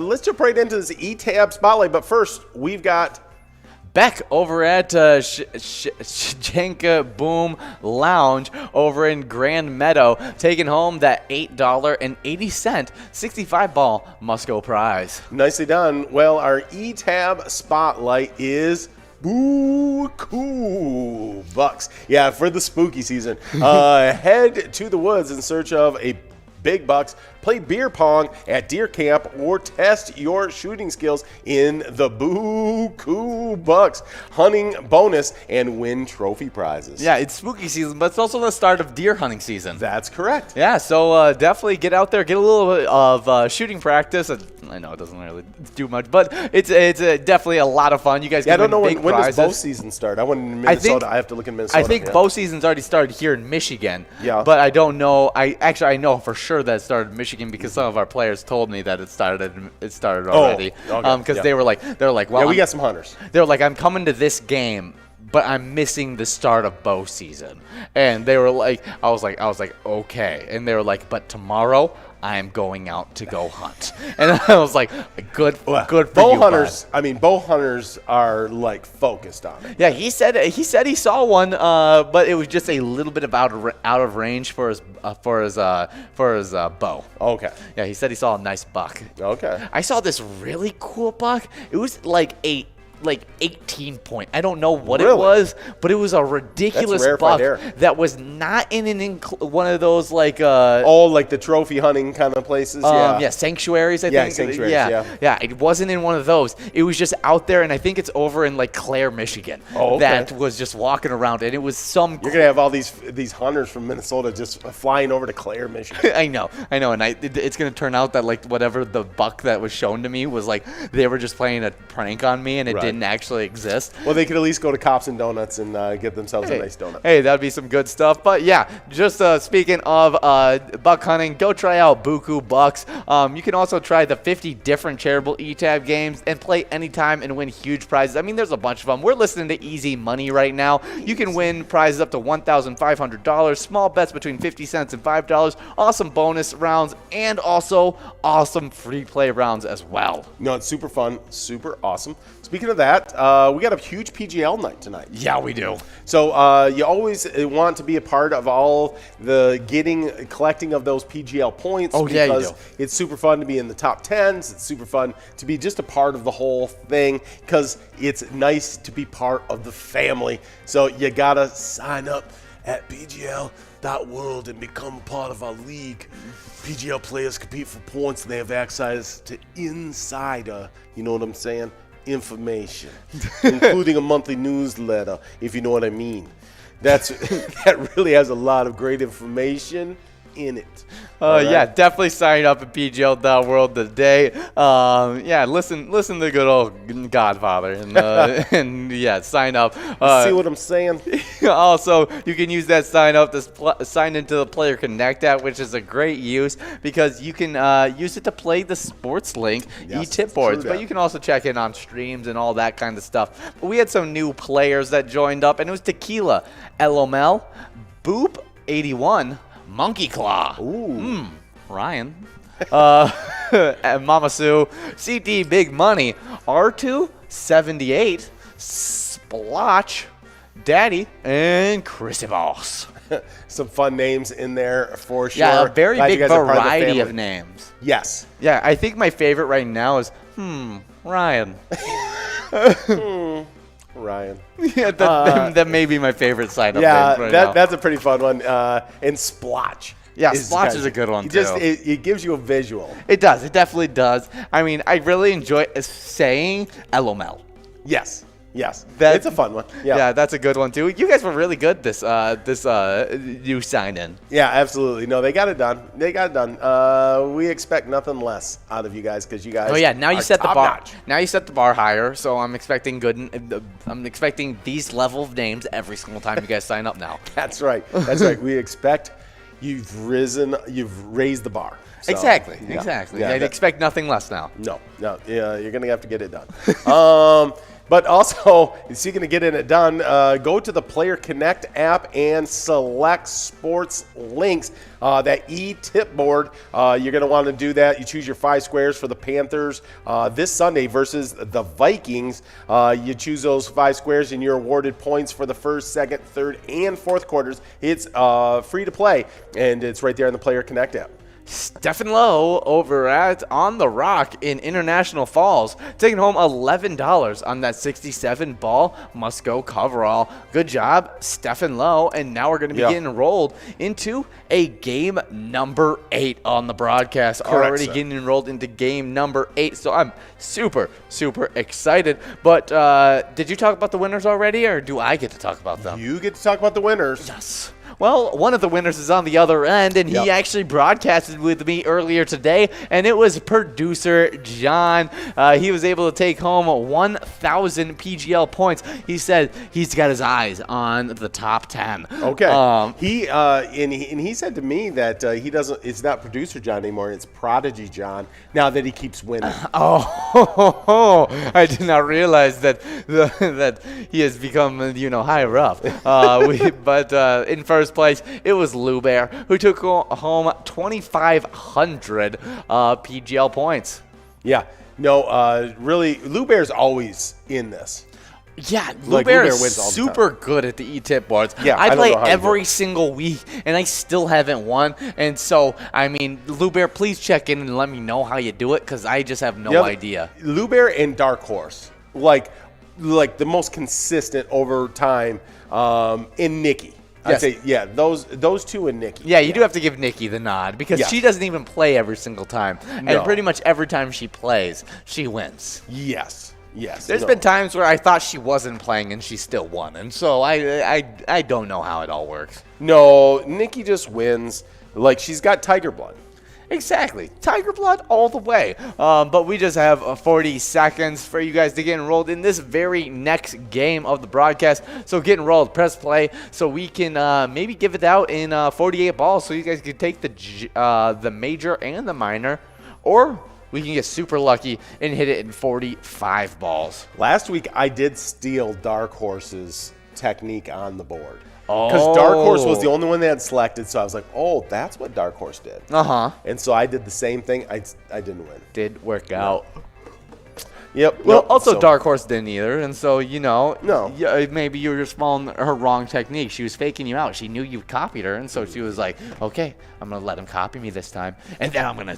let's jump right into this E-Tab Spotlight. But first, we've got Beck over at Shanka Boom Lounge over in Grand Meadow, taking home that $8.80 65-ball Musco prize. nicely done. Well, our E-Tab Spotlight is Buku bucks. Yeah, for the spooky season. Head to the woods in search of a big bucks, play beer pong at deer camp, or test your shooting skills in the Buku Bucks hunting bonus and win trophy prizes. Yeah, it's spooky season, but it's also the start of deer hunting season. That's correct. Yeah, so definitely get out there, get a little bit of shooting practice. I know it doesn't really do much, but it's definitely a lot of fun. You guys I can don't know win big when does prizes. bow season start. I went in Minnesota. I have to look in Minnesota. I think bow season's already started here in Michigan. Yeah. But I don't know. I know for sure that it started in Michigan, because some of our players told me that it started already. Because they were like, well, we got some hunters. They were like, I'm coming to this game, but I'm missing the start of bow season. And they were like, I was like, okay. And they were like, but tomorrow I am going out to go hunt. And I was like, good for Bow you, hunters. bud. I mean, bow hunters are like focused on it. Yeah, he said he saw one, but it was just a little bit out of range for his bow. Okay. Yeah, he said he saw a nice buck. Okay. I saw this really cool buck. It was like 18 point. I don't know what it was, but it was a ridiculous buck that was not in one of those like like the trophy hunting kind of places. Sanctuaries. I think. Yeah, sanctuaries. Yeah. It wasn't in one of those. It was just out there, and I think it's over in like Clare, Michigan. Oh, okay. That was just walking around, and it was some. You're gonna have all these hunters from Minnesota just flying over to Clare, Michigan. I know, and it's gonna turn out that like whatever the buck that was shown to me was like they were just playing a prank on me, and it didn't actually exist. Well, they could at least go to Cops and Donuts and get themselves a nice donut. Hey, that'd be some good stuff. But yeah, just speaking of buck hunting, go try out Buku Bucks. You can also try the 50 different charitable E-Tab games and play anytime and win huge prizes. I mean, there's a bunch of them. We're listening to Easy Money right now. You can win prizes up to $1,500, small bets between 50 cents and $5, awesome bonus rounds, and also awesome free play rounds as well. No, it's super fun, super awesome. Speaking of that, we got a huge PGL night tonight. Yeah, we do. So you always want to be a part of all the collecting of those PGL points. Oh, yeah, you do. It's super fun to be in the top 10s. It's super fun to be just a part of the whole thing, because it's nice to be part of the family. So you got to sign up at PGL.world and become part of our league. PGL players compete for points and they have access to insider, you know what I'm saying, information, including a monthly newsletter, if you know what I mean. That really has a lot of great information in it. Yeah, definitely sign up at PGL.world today. Yeah, listen to the good old Godfather, and and yeah, sign up. See what I'm saying? Also, you can use that sign up to sign into the Player Connect app, which is a great use because you can use it to play the Sports Link e-tip boards, but you can also check in on streams and all that kind of stuff. But we had some new players that joined up, and it was Tequila, LML, Boop 81. Monkey Claw. Ooh. Ryan. And Mama Sue. CT Big Money. R2 78. Splotch. Daddy. And Chrissy Boss. Some fun names in there for sure. Yeah, a very Glad big you guys are part variety the of names. Yes. Yeah, I think my favorite right now is, Ryan. Ryan. Yeah, that may be my favorite sign-up name right now. That's a pretty fun one. And Splotch. Yeah, Splotch is a good one, too. It gives you a visual. It does. It definitely does. I mean, I really enjoy saying LML. Yes. It's a fun one. Yeah, that's a good one, too. You guys were really good this new sign-in. Yeah, absolutely. No, they got it done. We expect nothing less out of you guys because you guys. Oh yeah, now you are set the bar. top-notch. Now you set the bar higher, so I'm expecting good. I'm expecting these level of names every single time you guys sign up now. That's right. We expect you've raised the bar. So, Exactly. Yeah, I'd expect nothing less now. No. Yeah, you're gonna have to get it done. But also, speaking of getting it done, go to the Player Connect app and select sports links. That e-tip board, you're going to want to do that. You choose your 5 squares for the Panthers this Sunday versus the Vikings. You choose those 5 squares and you're awarded points for the first, second, third, and fourth quarters. It's free to play, and it's right there in the Player Connect app. Stephen Lowe over at On the Rock in International Falls, taking home $11 on that 67 ball must-go coverall. Good job, Stephen Lowe. And now we're going to be getting enrolled into a game number 8 on the broadcast. Already getting enrolled into game number 8, so I'm super, super excited. But did you talk about the winners already, or do I get to talk about them? You get to talk about the winners. Yes. Well, one of the winners is on the other end, and he actually broadcasted with me earlier today, and it was producer John. He was able to take home 1,000 PGL points. He said he's got his eyes on the top 10. Okay. He said to me that he doesn't. It's not producer John anymore. It's Prodigy John. Now that he keeps winning. I did not realize that that he has become higher up. But in first place, it was Lou Bear, who took home 2,500 PGL points. Yeah. No, really, Lou Bear's always in this. Yeah, Lou Bear is super good at the e-tip boards. Yeah, I play every single week, and I still haven't won. And so, I mean, Lou Bear, please check in and let me know how you do it, because I just have no idea. Lou Bear and Dark Horse, like the most consistent over time, in Nikki. I'd say, those two and Nikki. Yeah, you do have to give Nikki the nod, because she doesn't even play every single time. And pretty much every time she plays, she wins. Yes. There's been times where I thought she wasn't playing and she still won. And so I don't know how it all works. No, Nikki just wins. Like, she's got tiger blood. Exactly. Tiger blood all the way. But we just have 40 seconds for you guys to get enrolled in this very next game of the broadcast. So get enrolled. Press play so we can maybe give it out in 48 balls so you guys can take the major and the minor. Or we can get super lucky and hit it in 45 balls. Last week, I did steal Dark Horse's technique on the board. Because Dark Horse was the only one they had selected, so I was like, oh, that's what Dark Horse did. Uh-huh. And so I did the same thing. I didn't win. Did work out. Yep. Well, nope, also so- Dark Horse didn't either, and so No. maybe you were just following her wrong technique. She was faking you out. She knew you copied her, and so she was like, "Okay, I'm gonna let him copy me this time, and then I'm gonna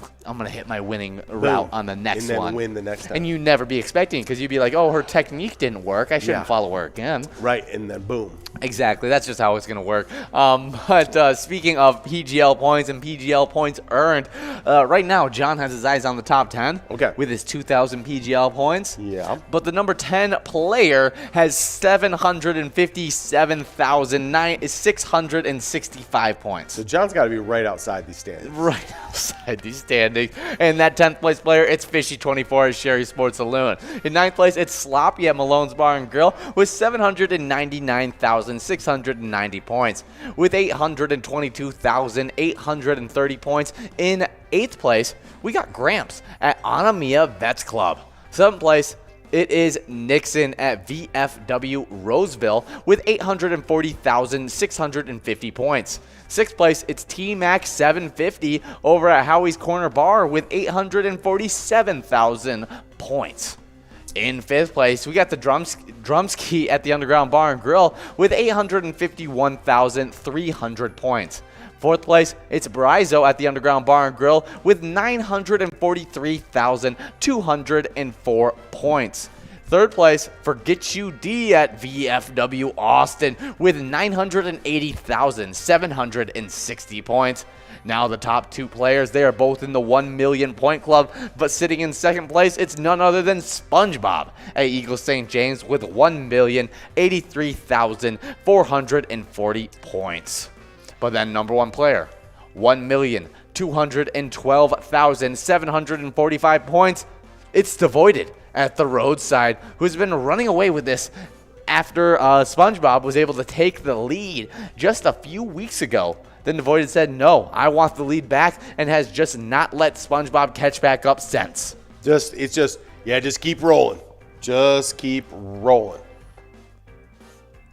hit my winning route on the next and then one, win the next time. And you never be expecting, because you'd be like, "Oh, her technique didn't work. I shouldn't follow her again." Right, and then boom. Exactly. That's just how it's going to work. But speaking of PGL points and PGL points earned, right now John has his eyes on the top 10 with his 2,000 PGL points. Yeah. But the number 10 player has 757,665 points. So John's got to be right outside these standings. Right outside these standings. And that 10th place player, it's Fishy24 at Sherry Sports Saloon. In 9th place, it's Sloppy at Malone's Bar and Grill with 799,690 points. With 822,830 points in 8th place, we got Gramps at Anamia Vets Club. 7th place, it is Nixon at VFW Roseville with 840,650 points. 6th place, it's T-Mac 750 over at Howie's Corner Bar with 847,000 points. In 5th place, we got the Drumski at the Underground Bar and Grill with 851,300 points. 4th place, it's Brizo at the Underground Bar and Grill with 943,204 points. 3rd place, Forget You D at VFW Austin with 980,760 points. Now the top 2 players, they are both in the 1 million point club, but sitting in 2nd place, it's none other than SpongeBob at Eagle St. James with 1,083,440 points. But then number 1 player, 1,212,745 points, it's Devoided at the Roadside, who's been running away with this after SpongeBob was able to take the lead just a few weeks ago. Then Devoided said, no, I want the lead back, and has just not let SpongeBob catch back up since. Just keep rolling. Just keep rolling.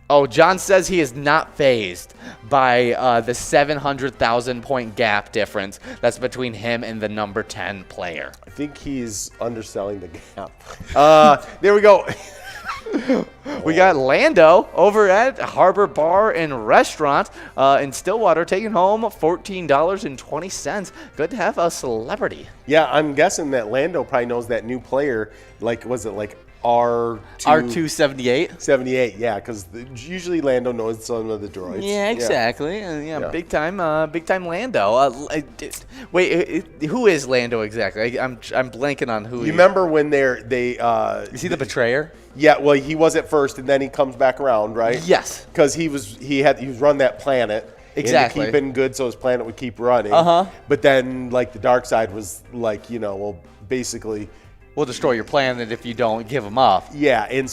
Oh, John says he is not fazed by the 700,000 point gap difference that's between him and the number 10 player. I think he's underselling the gap. There we go. We got Lando over at Harbor Bar and Restaurant in Stillwater taking home $14.20. Good to have a celebrity. Yeah, I'm guessing that Lando probably knows that new player. Like, was it like R278? 78, yeah, because usually Lando knows some of the droids. Yeah, exactly. Yeah. Big time Lando. Wait, who is Lando exactly? I'm blanking on who. You remember when they is he the betrayer? Yeah, well, he was at first, and then he comes back around, right? Yes. Because he was run that planet. Exactly. And to keep it good so his planet would keep running. But then, like, the dark side was like, well, basically, we'll destroy your planet if you don't give him up. Yeah, and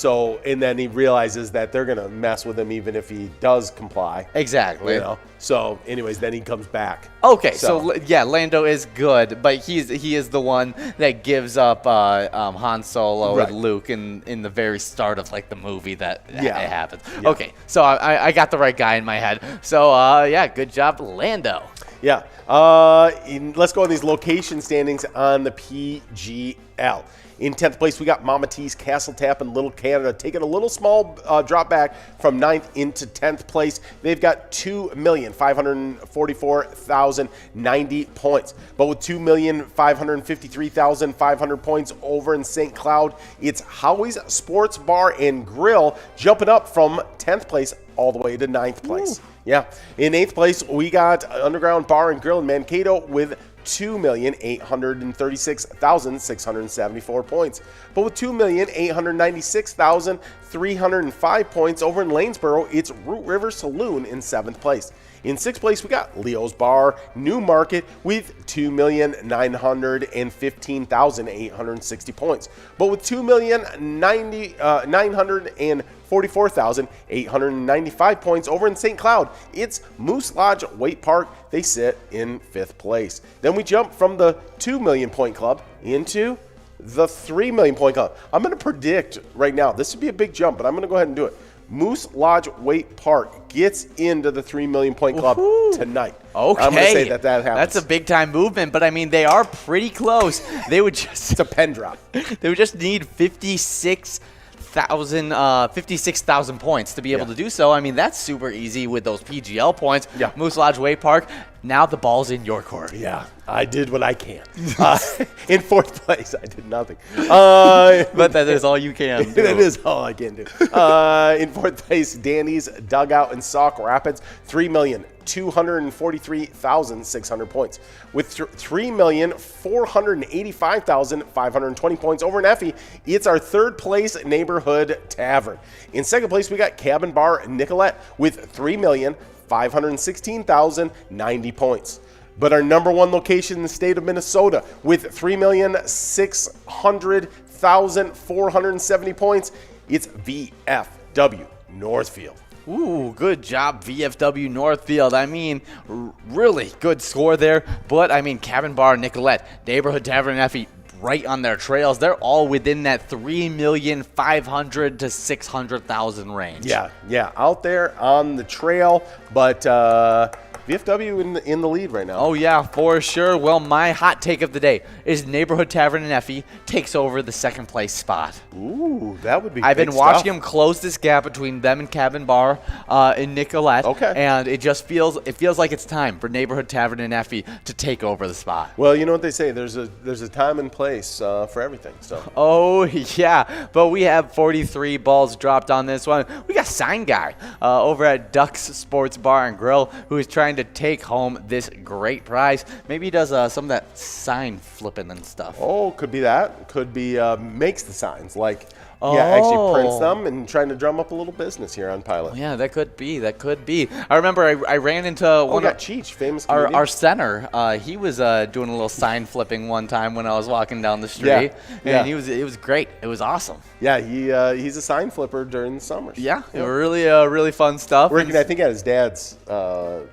then he realizes that they're gonna mess with him even if he does comply. Exactly. So, anyways, then he comes back. Okay, so yeah, Lando is good, but he is the one that gives up Han Solo and Luke in the very start of like the movie that it happens. Yeah. Okay, so I got the right guy in my head. So yeah, good job, Lando. Yeah. Let's go on these location standings on the PGL. In 10th place, we got Mama T's Castle Tap in Little Canada, taking a little small drop back from 9th into 10th place. They've got 2,544,090 points. But with 2,553,500 points over in St. Cloud, it's Howie's Sports Bar and Grill jumping up from 10th place all the way to 9th place. Ooh. Yeah. In 8th place, we got Underground Bar and Grill in Mankato with 2,836,674 points. But with 2,896,305 points over in Lanesboro, it's Root River Saloon in 7th place. In 6th place, we got Leo's Bar, New Market, with 2,915,860 points. But with 2,944,895 points over in St. Cloud, it's Moose Lodge Waite Park. They sit in 5th place. Then we jump from the 2 million point club into the 3 million point club. I'm going to predict right now, this would be a big jump, but I'm going to go ahead and do it. Moose Lodge Waite Park gets into the 3 million point club tonight. Okay. I'm going to say that happens. That's a big time movement, but I mean, they are pretty close. They would just It's a pen drop. They would just need 56,000 points to be able to do so. I mean, that's super easy with those PGL points. Yeah. Moose Lodge Way Park, now the ball's in your court. Yeah, I did what I can. In fourth place, I did nothing. But that is all you can do. That is all I can do. In fourth place, Danny's Dugout in Sauk Rapids, 3,243,600 points. With 3,485,520 points over in Effie, it's our third place neighborhood tavern. In second place, we got Cabin Bar Nicolette with 3,516,090 points. But our number one location in the state of Minnesota with 3,600,470 points, it's VFW Northfield. Ooh, good job, VFW Northfield. I mean, really good score there. But, I mean, Cabin Bar, Nicolette, Neighborhood Tavern, and Effie, right on their trails. They're all within that 3,500,000 to 600,000 range. Yeah, out there on the trail, but VFW in the lead right now. Oh, yeah, for sure. Well, my hot take of the day is Neighborhood Tavern and Effie takes over the second place spot. Ooh, that would be I've big been watching stuff. them close this gap between them and Cabin Bar in Nicolette. Okay. And it just feels like it's time for Neighborhood Tavern and Effie to take over the spot. Well, you know what they say, there's a time and place for everything. So. Oh, yeah. But we have 43 balls dropped on this one. We got Sign Guy over at Ducks Sports Bar and Grill who is trying to take home this great prize. Maybe he does some of that sign flipping and stuff. Oh, could be that. Could be makes the signs, like actually prints them and trying to drum up a little business here on Pilot. Yeah, that could be. I remember I ran into one of Cheech, famous our center. He was doing a little sign flipping one time when I was walking down the street, and it was great. It was awesome. Yeah, he's a sign flipper during the summers. Yeah, really fun stuff. Working, I think, at his dad's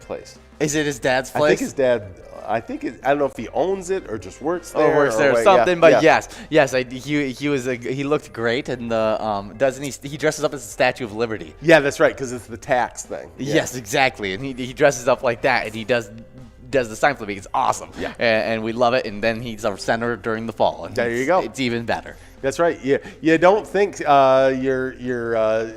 place. Is it his dad's place? I think his dad. I don't know if he owns it or just works there. Or something. But yes, he looked great, and doesn't he dresses up as the Statue of Liberty? Yeah, that's right, because it's the tax thing. Yeah. Yes, exactly, and he dresses up like that, and he does the sign flipping. It's awesome. Yeah, and we love it. And then he's our center during the fall. And there you go. It's even better. That's right. You don't think your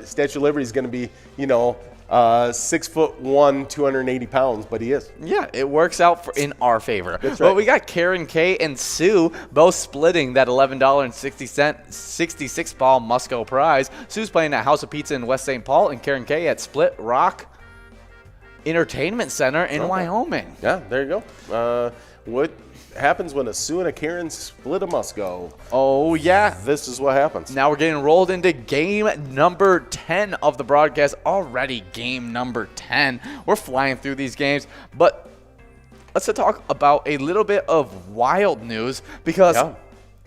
Statue of Liberty is going to be 6'1", 280 pounds, but he is. Yeah, it works out in our favor. That's right. Well, we got Karen K and Sue both splitting that $11.60 66 ball Musco prize. Sue's playing at House of Pizza in West St. Paul, and Karen K at Split Rock Entertainment Center in Wyoming. Yeah, there you go. What happens when a Sue and a Karen split a Musco? Oh, yeah. This is what happens. Now we're getting rolled into game number 10 of the broadcast. Already game number 10. We're flying through these games, but let's talk about a little bit of wild news because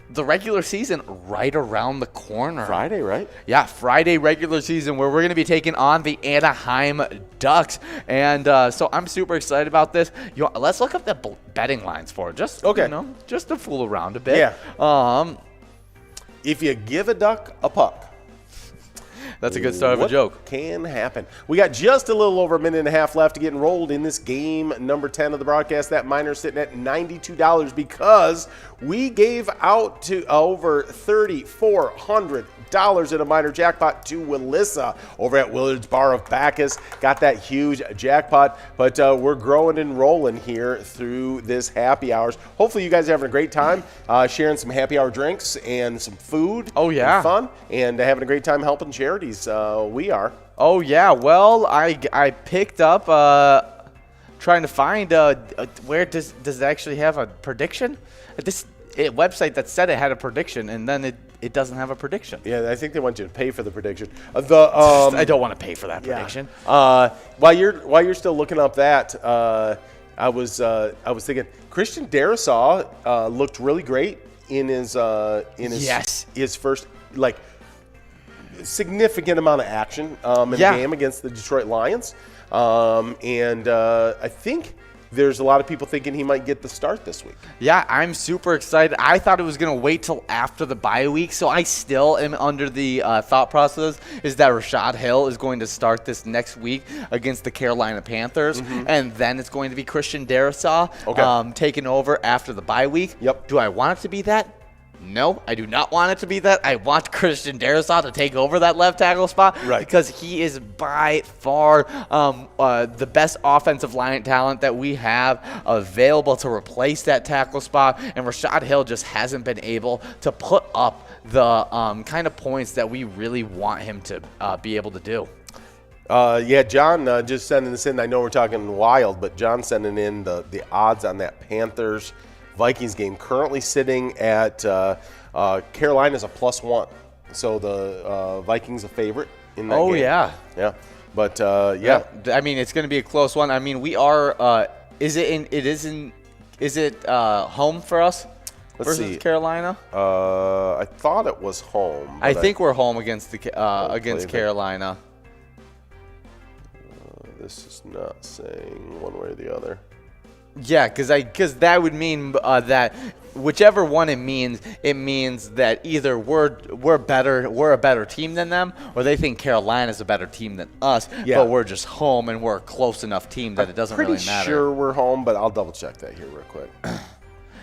the regular season right around the corner. Friday, right? Yeah, Friday regular season where we're going to be taking on the Anaheim Ducks. And so I'm super excited about this. Let's look up the betting lines for it. Just to fool around a bit. Yeah. If you give a duck a puck, that's a good start of a joke. What can happen? We got just a little over a minute and a half left to get enrolled in this game number 10 of the broadcast. That miner's sitting at $92 because we gave out to over $3,400 in a minor jackpot to Willissa over at Willard's Bar of Bacchus. Got that huge jackpot, but we're growing and rolling here through this happy hours. Hopefully you guys are having a great time sharing some happy hour drinks and some food. Oh, yeah. And fun, and having a great time helping charities. We are. Oh, yeah. Well, I picked up trying to find where does it actually have a prediction? This website that said it had a prediction, and then it doesn't have a prediction. Yeah, I think they want you to pay for the prediction. I don't want to pay for that prediction. While you're still looking up that, I was thinking Christian Darasaw looked really great in his first significant amount of action in the game against the Detroit Lions, and I think there's a lot of people thinking he might get the start this week. Yeah, I'm super excited. I thought it was going to wait till after the bye week, so I still am under the thought process is that Rashad Hill is going to start this next week against the Carolina Panthers, and then it's going to be Christian Darrisaw taking over after the bye week. Yep. Do I want it to be that? No, I do not want it to be that. I want Christian Darrisaw to take over that left tackle spot because he is by far the best offensive line talent that we have available to replace that tackle spot. And Rashad Hill just hasn't been able to put up the kind of points that we really want him to be able to do. Yeah, John just sending this in. I know we're talking wild, but John sending in the odds on that Panthers Vikings game, currently sitting at Carolina's a +1, so the Vikings a favorite in that game. Yeah. But I mean, it's going to be a close one. I mean, we are. Is it home for us? Let's versus see. Carolina. I thought it was home. I think we're home against against Carolina. This is not saying one way or the other. Yeah, because that would mean that whichever one it means that either we're a better team than them, or they think Carolina's a better team than us. Yeah. But we're just home and we're a close enough team that it doesn't really matter. Pretty sure we're home, but I'll double check that here real quick.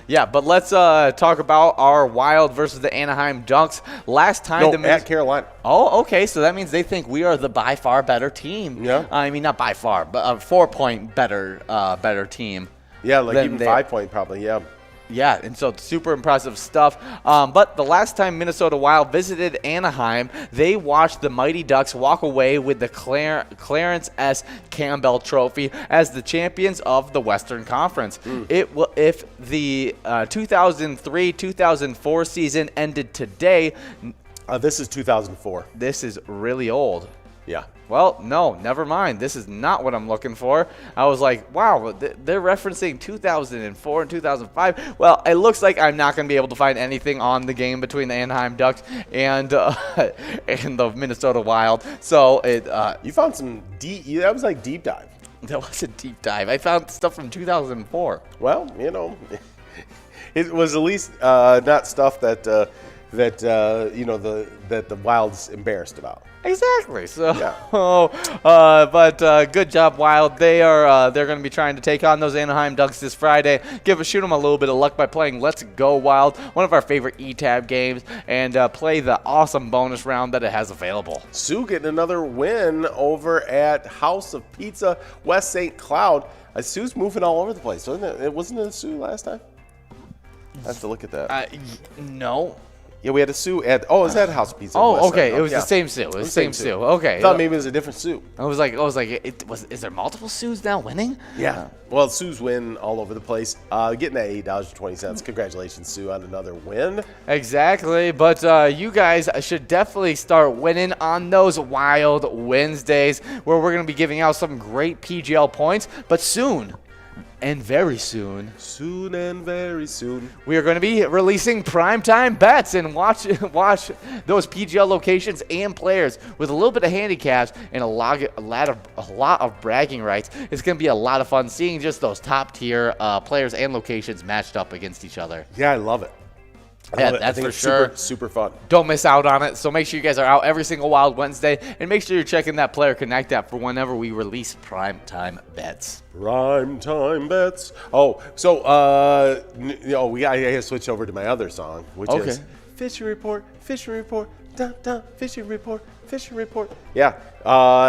Yeah, but let's talk about our Wild versus the Anaheim Ducks. Last time at Carolina. Oh, okay. So that means they think we are the by far better team. Yeah. I mean, not by far, but a 4-point better team. Yeah, like even 5-point probably. Yeah. Yeah, and so super impressive stuff. But the last time Minnesota Wild visited Anaheim, they watched the Mighty Ducks walk away with the Clarence S. Campbell Trophy as the champions of the Western Conference. If the 2003-2004 season ended today, this is 2004. This is really old. Yeah. Well, no, never mind. This is not what I'm looking for. I was like, wow, they're referencing 2004 and 2005. Well, it looks like I'm not going to be able to find anything on the game between the Anaheim Ducks and the Minnesota Wild. So you found some that was like deep dive. That was a deep dive. I found stuff from 2004. Well, it was at least not stuff that the Wild's embarrassed about. Exactly. So, yeah. But good job, Wild. They're going to be trying to take on those Anaheim Ducks this Friday. Shoot them a little bit of luck by playing Let's Go Wild, one of our favorite ETAB games, and play the awesome bonus round that it has available. Sioux getting another win over at House of Pizza, West St. Cloud. Sioux's moving all over the place, wasn't it? Wasn't it a Sioux last time? I have to look at that. No. Yeah, we had a Sioux at. Oh, is that House of Pizza? Oh, okay. It was the same Sioux. It was the same Sioux. Okay. I thought maybe it was a different Sioux. I was like, is there multiple Sioux now winning? Yeah. Well, Sioux's win all over the place. Getting that $8.20. Congratulations, Sioux, on another win. Exactly. But you guys should definitely start winning on those Wild Wednesdays, where we're going to be giving out some great PGL points. But soon. And very soon. Soon and very soon. We are going to be releasing primetime bets and watch those PGL locations and players with a little bit of handicaps and a lot of bragging rights. It's going to be a lot of fun seeing just those top tier players and locations matched up against each other. Yeah, I love it. Yeah, that's for sure. Super fun. Don't miss out on it. So make sure you guys are out every single Wild Wednesday, and make sure you're checking that Player Connect app for whenever we release primetime bets. Primetime bets. Oh, so I gotta switch over to my other song, which is Fishing Report, Fishing Report, dun, dun, Fishing Report, Fishing Report. Yeah.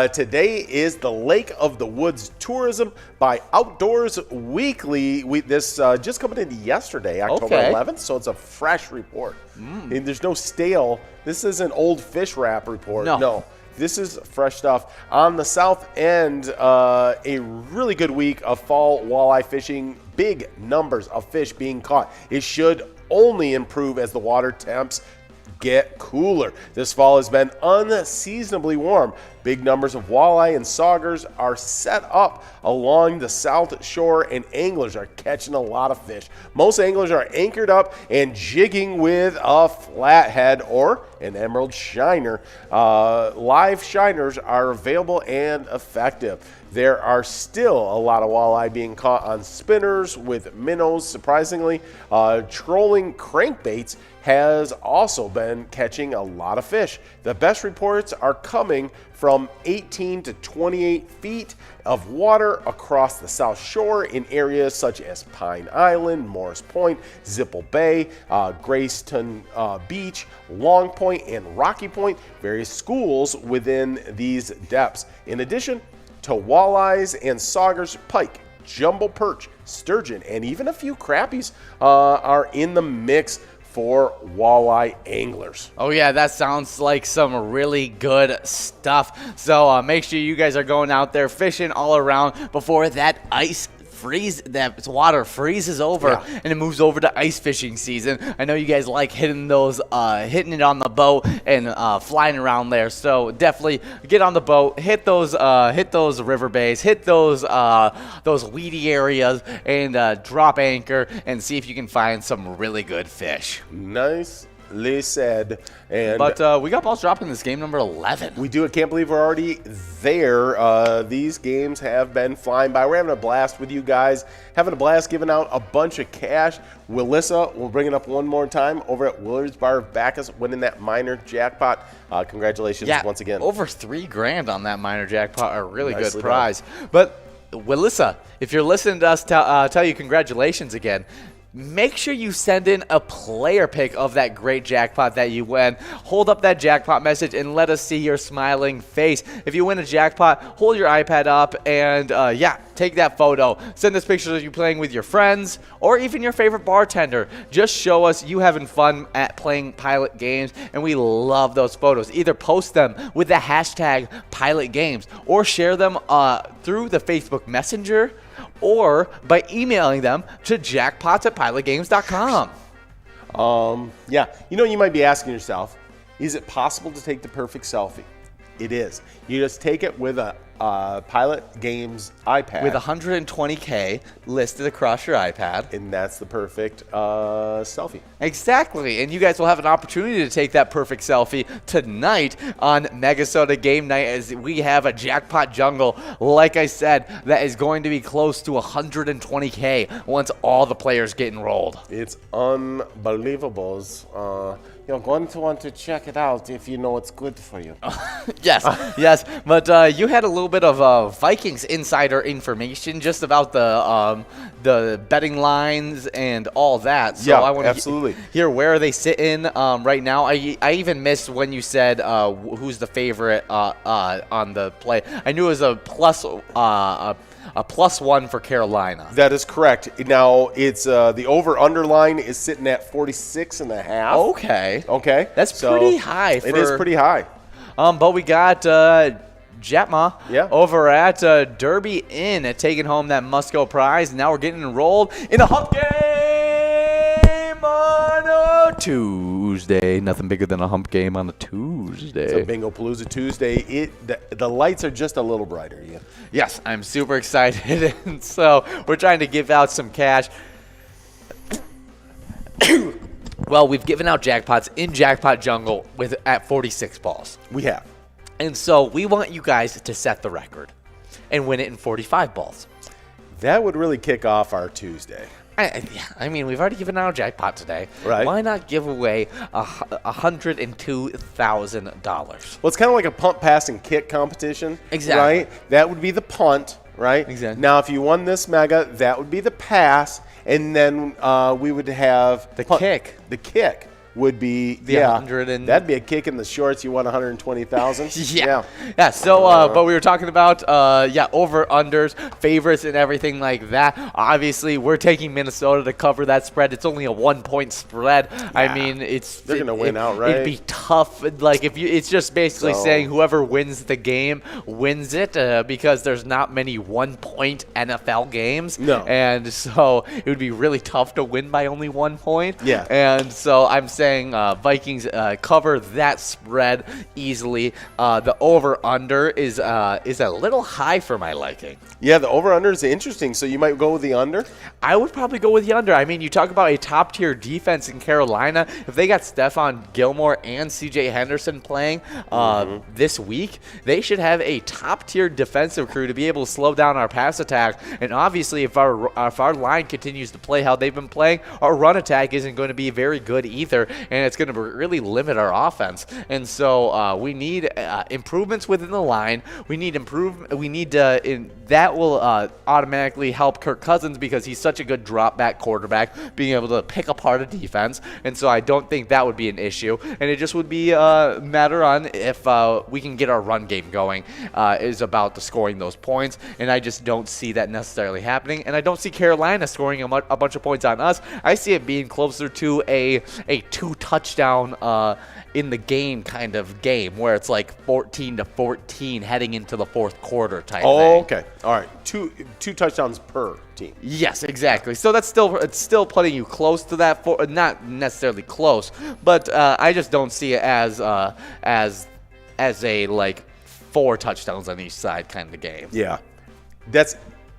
Today is the Lake of the Woods Tourism by Outdoors Weekly. This just coming in yesterday, October 11th, so it's a fresh report. And there's no stale. This isn't old fish wrap report. No. This is fresh stuff. On the south end, a really good week of fall walleye fishing. Big numbers of fish being caught. It should only improve as the water temps get cooler. This fall has been unseasonably warm. Big numbers of walleye and saugers are set up along the south shore, and anglers are catching a lot of fish. Most anglers are anchored up and jigging with a flathead or an emerald shiner. Live shiners are available and effective. There are still a lot of walleye being caught on spinners with minnows, surprisingly. Trolling crankbaits has also been catching a lot of fish. The best reports are coming from 18 to 28 feet of water across the South Shore in areas such as Pine Island, Morris Point, Zipple Bay, Grayston Beach, Long Point, and Rocky Point, various schools within these depths. In addition to walleyes and saugers, pike, jumbo perch, sturgeon, and even a few crappies are in the mix for walleye anglers. Oh yeah, that sounds like some really good stuff. So make sure you guys are going out there fishing all around before that water freezes over and it moves over to ice fishing season. I know you guys like hitting it on the boat and flying around there. So definitely get on the boat, hit those river bays, hit those weedy areas, and drop anchor and see if you can find some really good fish. Nicely said. But we got balls dropping this game number 11. We do. I can't believe we're already there. These games have been flying by. We're having a blast with you guys, having a blast giving out a bunch of cash. Willissa, we'll bring it up one more time, over at Willard's Bar of Bacchus, winning that minor jackpot. Congratulations once again. Over $3,000 on that minor jackpot, a really Nicely good prize. But Willissa, if you're listening to us tell you congratulations again, make sure you send in a player pic of that great jackpot that you win. Hold up that jackpot message and let us see your smiling face. If you win a jackpot, hold your iPad up and take that photo. Send us pictures of you playing with your friends or even your favorite bartender. Just show us you having fun at playing Pilot Games, and we love those photos. Either post them with the hashtag Pilot Games or share them through the Facebook Messenger or by emailing them to jackpots@pilotgames.com. You might be asking yourself, is it possible to take the perfect selfie? It is. You just take it with a Pilot Games iPad. With 120K listed across your iPad. And that's the perfect selfie. Exactly. And you guys will have an opportunity to take that perfect selfie tonight on Megasoda Game Night, as we have a jackpot jungle, like I said, that is going to be close to 120K once all the players get enrolled. It's unbelievable. You're going to want to check it out if you know it's good for you. Yes. But you had a little bit of Vikings insider information just about the betting lines and all that. So I want to hear where are they sitting right now. I even missed when you said who's the favorite on the play. I knew it was a +1 for Carolina. That is correct. Now, it's the over-under line is sitting at 46.5. Okay. That's pretty high. It is pretty high. But we got Jatma over at Derby Inn taking home that Musco prize. Now we're getting enrolled in a hump game on a Tuesday. Nothing bigger than a hump game on a Tuesday. So Bingo Palooza Tuesday. The lights are just a little brighter. Yes, I'm super excited. And so we're trying to give out some cash. Well, we've given out jackpots in Jackpot Jungle at 46 balls. We have. And so we want you guys to set the record and win it in 45 balls. That would really kick off our Tuesday. I mean, we've already given out a jackpot today. Right. Why not give away $102,000? Well, it's kind of like a punt, pass, and kick competition. Exactly. Right? That would be the punt, right? Exactly. Now, if you won this mega, that would be the pass, and then we would have the kick. The kick would be that'd be a kick in the shorts. You won 120,000. Yeah. So, but we were talking about over unders, favorites, and everything like that. Obviously, we're taking Minnesota to cover that spread. It's only a 1-point spread. Yeah. I mean, they're gonna win outright. It'd be tough. Like it's just basically saying whoever wins the game wins it because there's not many 1-point NFL games. No. And so it would be really tough to win by only 1 point. Yeah. And so I'm saying saying Vikings cover that spread easily. The over/under is a little high for my liking. Yeah, the over/under is interesting. So you might go with the under? I would probably go with the under. I mean, you talk about a top-tier defense in Carolina. If they got Stephon Gilmore and C.J. Henderson playing this week, they should have a top-tier defensive crew to be able to slow down our pass attack. And obviously, if our line continues to play how they've been playing, our run attack isn't going to be very good either, and it's going to really limit our offense. And so we need improvements within the line. We need that will automatically help Kirk Cousins because he's such a good drop back quarterback, being able to pick apart a defense. And so I don't think that would be an issue. And it just would be a matter on if we can get our run game going is about the scoring those points. And I just don't see that necessarily happening. And I don't see Carolina scoring a bunch of points on us. I see it being closer to a 2-touchdown in the game kind of game where it's like 14-14 heading into the fourth quarter type thing. Okay. All right. Two touchdowns per team. Yes, exactly. So it's still putting you close to that, not necessarily close, but I just don't see it as a like 4 touchdowns on each side kind of game. Yeah. That's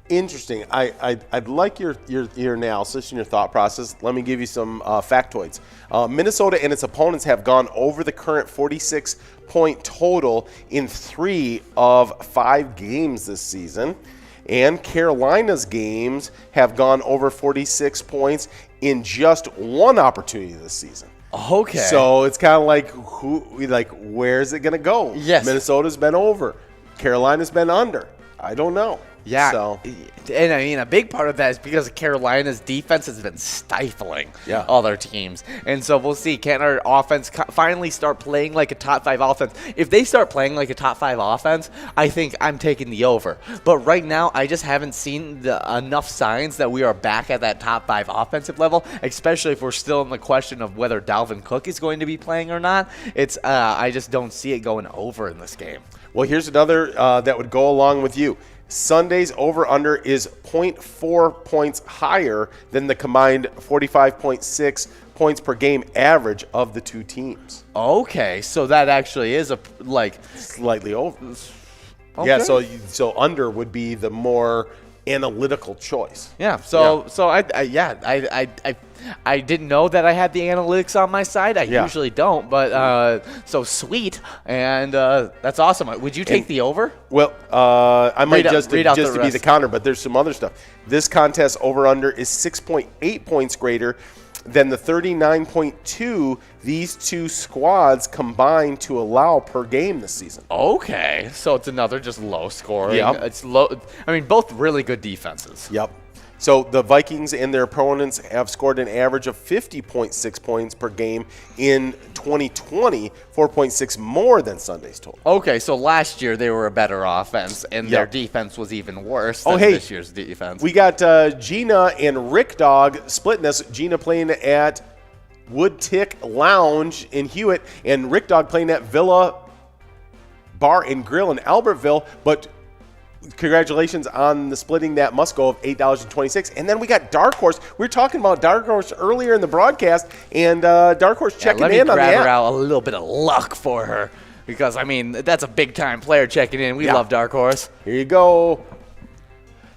interesting. I'd like your analysis and your thought process. Let me give you some factoids. Minnesota and its opponents have gone over the current 46-point total in 3 of 5 games this season. And Carolina's games have gone over 46 points in just 1 opportunity this season. Okay. So it's kind of like where's it going to go? Yes. Minnesota's been over. Carolina's been under. I don't know. Yeah, so. And I mean, a big part of that is because Carolina's defense has been stifling other teams. And so we'll see, can our offense finally start playing like a top 5 offense? If they start playing like a top 5 offense, I think I'm taking the over. But right now, I just haven't seen enough signs that we are back at that top 5 offensive level, especially if we're still in the question of whether Dalvin Cook is going to be playing or not. It's I just don't see it going over in this game. Well, here's another that would go along with you. Sunday's over-under is 0.4 points higher than the combined 45.6 points per game average of the 2 teams. Okay, so that actually is slightly over. Okay. Yeah, so under would be the more analytical choice. Yeah. So I didn't know that I had the analytics on my side. I usually don't, but so sweet, and that's awesome. Would you take the over? Well, I might just to the be the counter, but there's some other stuff. This contest over/under is 6.8 points greater than the 39.2 these 2 squads combined to allow per game this season. Okay, so it's another just low scoring. Yep. It's low. I mean, both really good defenses. Yep. So the Vikings and their opponents have scored an average of 50.6 points per game in 2020, 4.6 more than Sunday's total. Okay, so last year they were a better offense, and their defense was even worse than this year's defense. We got Gina and Rick Dog splitting this. Gina playing at Wood Tick Lounge in Hewitt, and Rick Dog playing at Villa Bar and Grill in Albertville, but congratulations on the splitting that must go of $8.26. And then we got Dark Horse. We were talking about Dark Horse earlier in the broadcast, and Dark Horse checking in on the app. Let me grab her out a little bit of luck for her because, I mean, that's a big-time player checking in. We love Dark Horse. Here you go.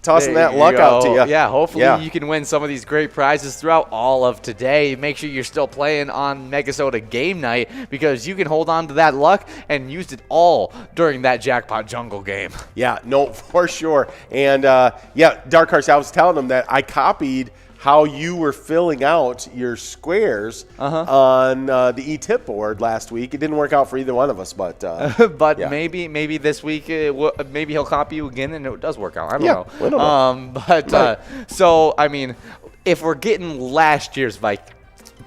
Tossing that luck out to you. Yeah, hopefully you can win some of these great prizes throughout all of today. Make sure you're still playing on Megasota game night because you can hold on to that luck and use it all during that Jackpot Jungle game. Yeah, no, for sure. And, Dark Horse, I was telling them that I copied how you were filling out your squares on the e-tip board last week. It didn't work out for either one of us, but maybe this week maybe he'll copy you again and it does work out. I don't know. We don't know. So I mean, if we're getting last year's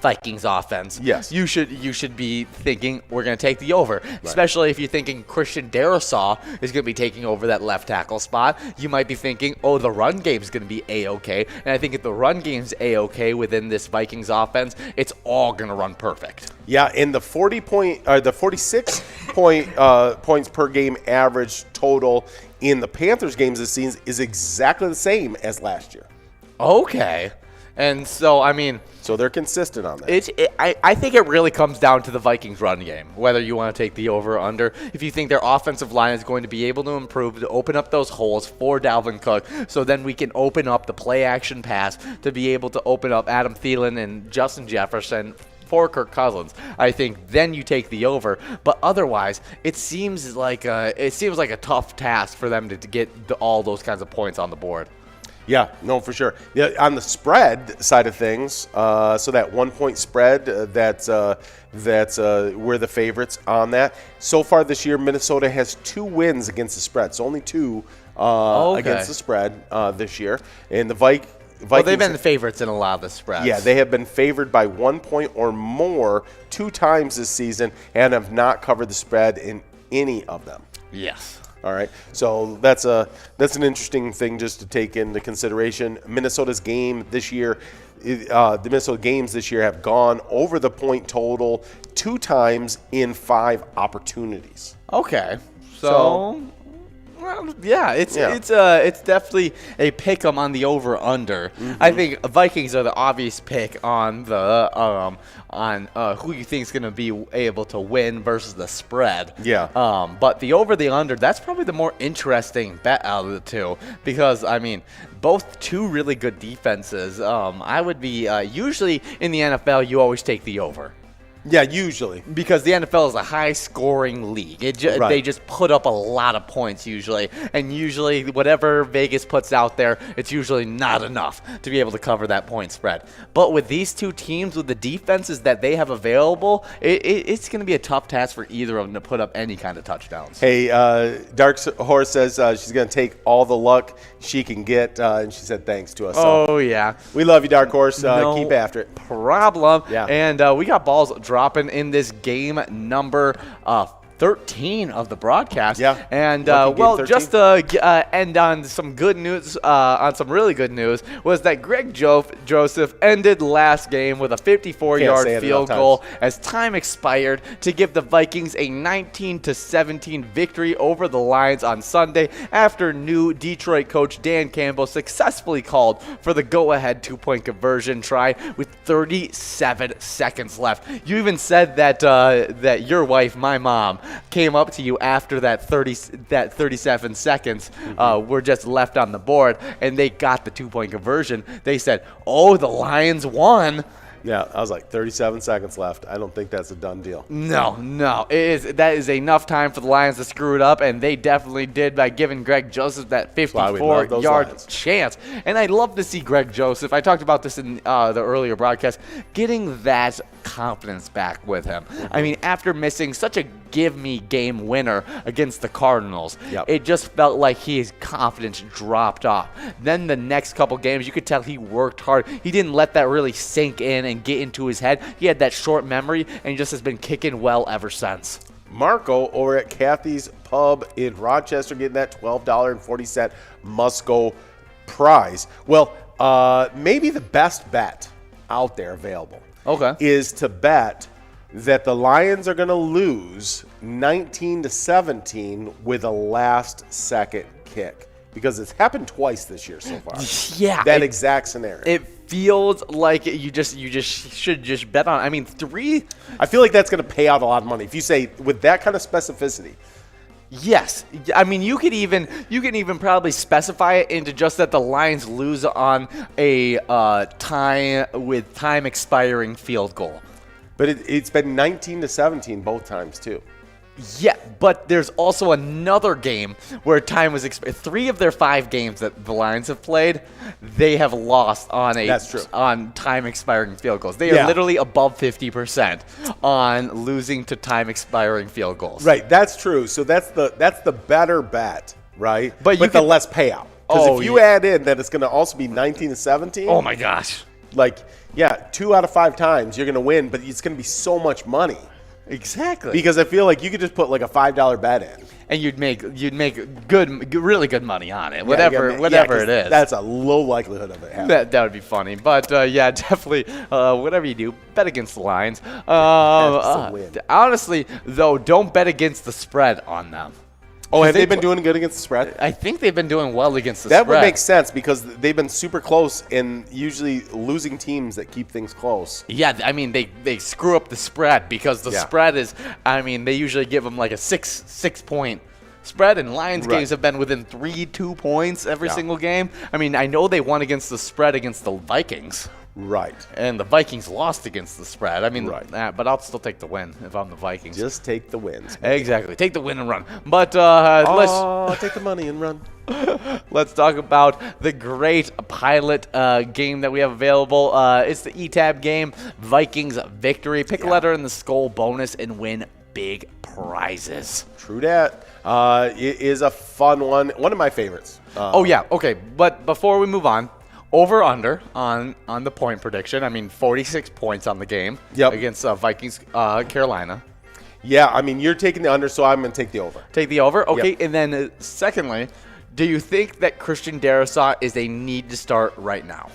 Vikings offense, yes, you should be thinking we're going to take the over, especially if you're thinking Christian Darrisaw is going to be taking over that left tackle spot. You might be thinking, oh, the run game is going to be A-okay, and I think if the run game's A-okay within this Vikings offense, it's all going to run perfect. Yeah, and the 46 points per game average total in the Panthers games this season is exactly the same as last year. Okay. And so, I mean, So they're consistent on that. I think it really comes down to the Vikings run game, whether you want to take the over or under. If you think their offensive line is going to be able to improve, to open up those holes for Dalvin Cook, so then we can open up the play action pass to be able to open up Adam Thielen and Justin Jefferson for Kirk Cousins, I think then you take the over. But otherwise, it seems like a tough task for them to get all those kinds of points on the board. Yeah, no, for sure. Yeah, on the spread side of things, so that 1 point spread, that's we're the favorites on that. So far this year, Minnesota has 2 wins against the spread. So only 2 against the spread this year. And the Vikings. Well, they've been the favorites in a lot of the spreads. Yeah, they have been favored by 1 point or more 2 times this season and have not covered the spread in any of them. Yes. All right, so that's an interesting thing just to take into consideration. Minnesota's game this year, the Minnesota games this year have gone over the point total 2 times in 5 opportunities. Okay, so well, yeah, it's definitely a pick 'em on the over under. Mm-hmm. I think Vikings are the obvious pick on the who you think is going to be able to win versus the spread. Yeah. But the over the under, that's probably the more interesting bet out of the two, because I mean both 2 really good defenses. I would be usually in the NFL you always take the over. Yeah, usually. Because the NFL is a high-scoring league. Right. They just put up a lot of points usually. And usually whatever Vegas puts out there, it's usually not enough to be able to cover that point spread. But with these 2 teams, with the defenses that they have available, it's going to be a tough task for either of them to put up any kind of touchdowns. Hey, Dark Horse says she's going to take all the luck she can get, and she said thanks to us. Oh, yeah. We love you, Dark Horse. No keep after it. Problem. Yeah. And we got balls dropping in this game number 13 of the broadcast. Yeah. And, well, just to end on some good news, on some really good news, was that Greg Joseph ended last game with a 54-yard field goal as time expired to give the Vikings a 19-17 victory over the Lions on Sunday after new Detroit coach Dan Campbell successfully called for the go-ahead 2-point conversion try with 37 seconds left. You even said that your wife, my mom, came up to you after that 37 seconds were just left on the board, and they got the 2-point conversion. They said, "Oh, the Lions won." Yeah, I was like 37 seconds left. I don't think that's a done deal. No. That is enough time for the Lions to screw it up, and they definitely did by giving Greg Joseph that 54-yard chance. And I'd love to see Greg Joseph, I talked about this in the earlier broadcast, getting that confidence back with him. Mm-hmm. I mean, after missing such a give-me game winner against the Cardinals, it just felt like his confidence dropped off. Then the next couple games, you could tell he worked hard. He didn't let that really sink in and get into his head. He had that short memory, and he just has been kicking well ever since. Marco over at Kathy's Pub in Rochester getting that $12.40 must-go prize. Well, maybe the best bet out there available is to bet that the Lions are going to lose 19-17 with a last-second kick, because it's happened twice this year so far. Yeah, that exact scenario. It feels like you just should just bet on. I mean, 3. I feel like that's going to pay out a lot of money if you say with that kind of specificity. Yes, I mean you can even probably specify it into just that the Lions lose on a time expiring field goal. But it's been 19-17 both times too. Yeah, but there's also another game where time was 3 of their 5 games that the Lions have played, they have lost on on time expiring field goals. They are literally above 50% on losing to time expiring field goals. Right, that's true. So that's the better bet, right? But the less payout. Because if you add in that it's going to also be 19-17. Oh my gosh. Like, 2 out of 5 times you're going to win, but it's going to be so much money. Exactly. Because I feel like you could just put like a $5 bet in, and you'd make really good money on it. Whatever it is. That's a low likelihood of it happening. That would be funny. But definitely, whatever you do, bet against the Lions. Honestly, though, don't bet against the spread on them. Oh, have they been doing good against the spread? I think they've been doing well against the That spread. would make sense because they've been super close and usually losing teams that keep things close. Yeah, I mean, they screw up the spread because the spread is, I mean, they usually give them like a six point spread, and Lions games have been within 2 points every single game. I mean, I know they won against the spread against the Vikings. Right. And the Vikings lost against the spread. I mean, but I'll still take the win if I'm the Vikings. Just take the wins. Exactly. Take the win and run. But let's take the money and run. Let's talk about the great pilot game that we have available. It's the ETAB game, Vikings victory. Pick a letter in the skull bonus and win big prizes. True that. It is a fun one. One of my favorites. Okay. But before we move on, over under on the point prediction. I mean, 46 points on the game against Vikings Carolina. Yeah, I mean, you're taking the under, so I'm going to take the over. Take the over? Okay, and then secondly, do you think that Christian Darrisaw is a need to start right now?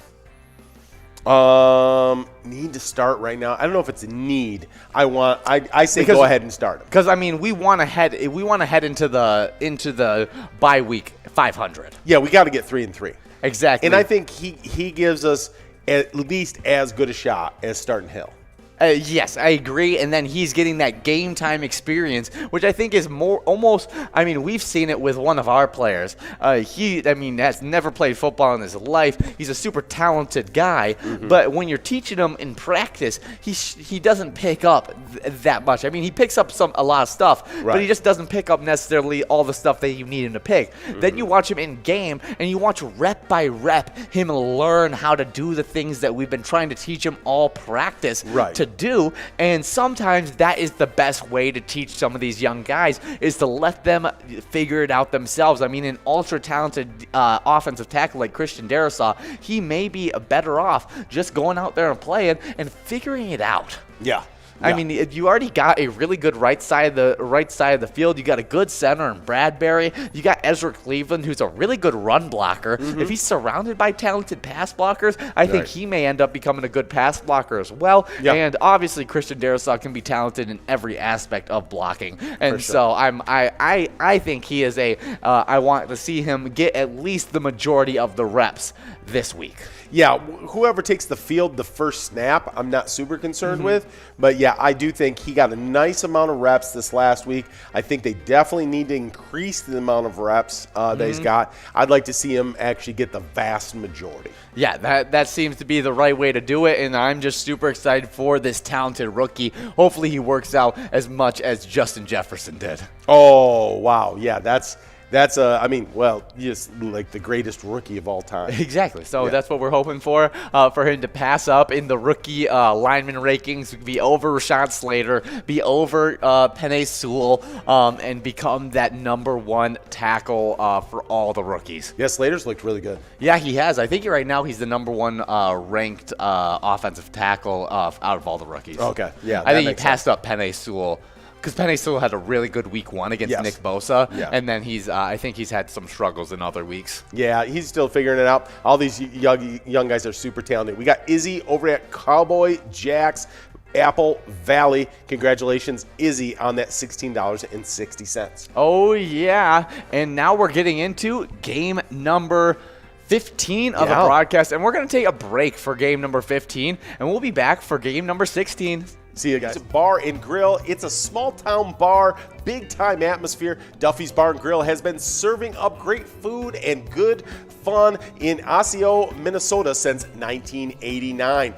Need to start right now. I don't know if it's a need. I say go ahead and start him. Because I mean, we want to head into the bye week 500. Yeah, we got to get 3-3. Exactly. And I think he gives us at least as good a shot as starting Hill. Yes, I agree. And then he's getting that game time experience, which I think is more almost. I mean, we've seen it with one of our players. Has never played football in his life. He's a super talented guy, but when you're teaching him in practice, he doesn't pick up that much. I mean, he picks up a lot of stuff, but he just doesn't pick up necessarily all the stuff that you need him to pick. Then you watch him in game, and you watch rep by rep him learn how to do the things that we've been trying to teach him all practice to do. And sometimes that is the best way to teach some of these young guys, is to let them figure it out themselves. I mean, an ultra talented offensive tackle like Christian Darrisaw, he may be better off just going out there and playing and figuring it out. Yeah. I mean, you already got a really good right side of the field. You got a good center in Bradbury. You got Ezra Cleveland, who's a really good run blocker. If he's surrounded by talented pass blockers, I think he may end up becoming a good pass blocker as well. And obviously, Christian Darrisaw can be talented in every aspect of blocking. And so I think he is I want to see him get at least the majority of the reps this week. Yeah, whoever takes the field the first snap, I'm not super concerned with. But yeah, I do think he got a nice amount of reps this last week. I think they definitely need to increase the amount of reps that he's got. I'd like to see him actually get the vast majority. Yeah, that seems to be the right way to do it, and I'm just super excited for this talented rookie. Hopefully he works out as much as Justin Jefferson did. Oh, wow. Yeah, that's just like the greatest rookie of all time. Exactly. So that's what we're hoping for him to pass up in the rookie lineman rankings, be over Rashawn Slater, be over Penei Sewell, and become that #1 tackle for all the rookies. Yeah, Slater's looked really good. Yeah, he has. I think right now he's the #1 ranked offensive tackle out of all the rookies. Okay. Yeah, I think he passed up Penei Sewell. Because Penei Sewell had a really good week 1 against Nick Bosa, and then I think he's had some struggles in other weeks. Yeah, he's still figuring it out. All these young guys are super talented. We got Izzy over at Cowboy Jacks, Apple Valley. Congratulations, Izzy, on that $16.60. Oh, yeah. And now we're getting into game number 15 of the broadcast, and we're going to take a break for game number 15, and we'll be back for game number 16. See you guys. It's a bar and grill. It's a small town bar, big time atmosphere. Duffy's Bar and Grill has been serving up great food and good fun in Osseo, Minnesota since 1989.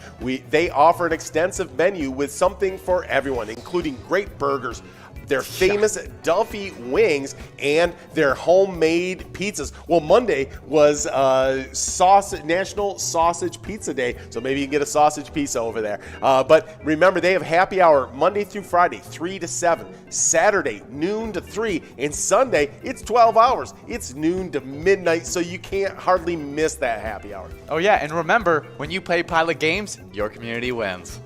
They offer an extensive menu with something for everyone, including great burgers, their famous Duffy wings, and their homemade pizzas. Well, Monday was National Sausage Pizza Day, so maybe you can get a sausage pizza over there. But remember, they have happy hour Monday through Friday, 3 to 7, Saturday, noon to 3, and Sunday, it's 12 hours. It's noon to midnight, so you can't hardly miss that happy hour. Oh, yeah, and remember, when you play Pilot Games, your community wins.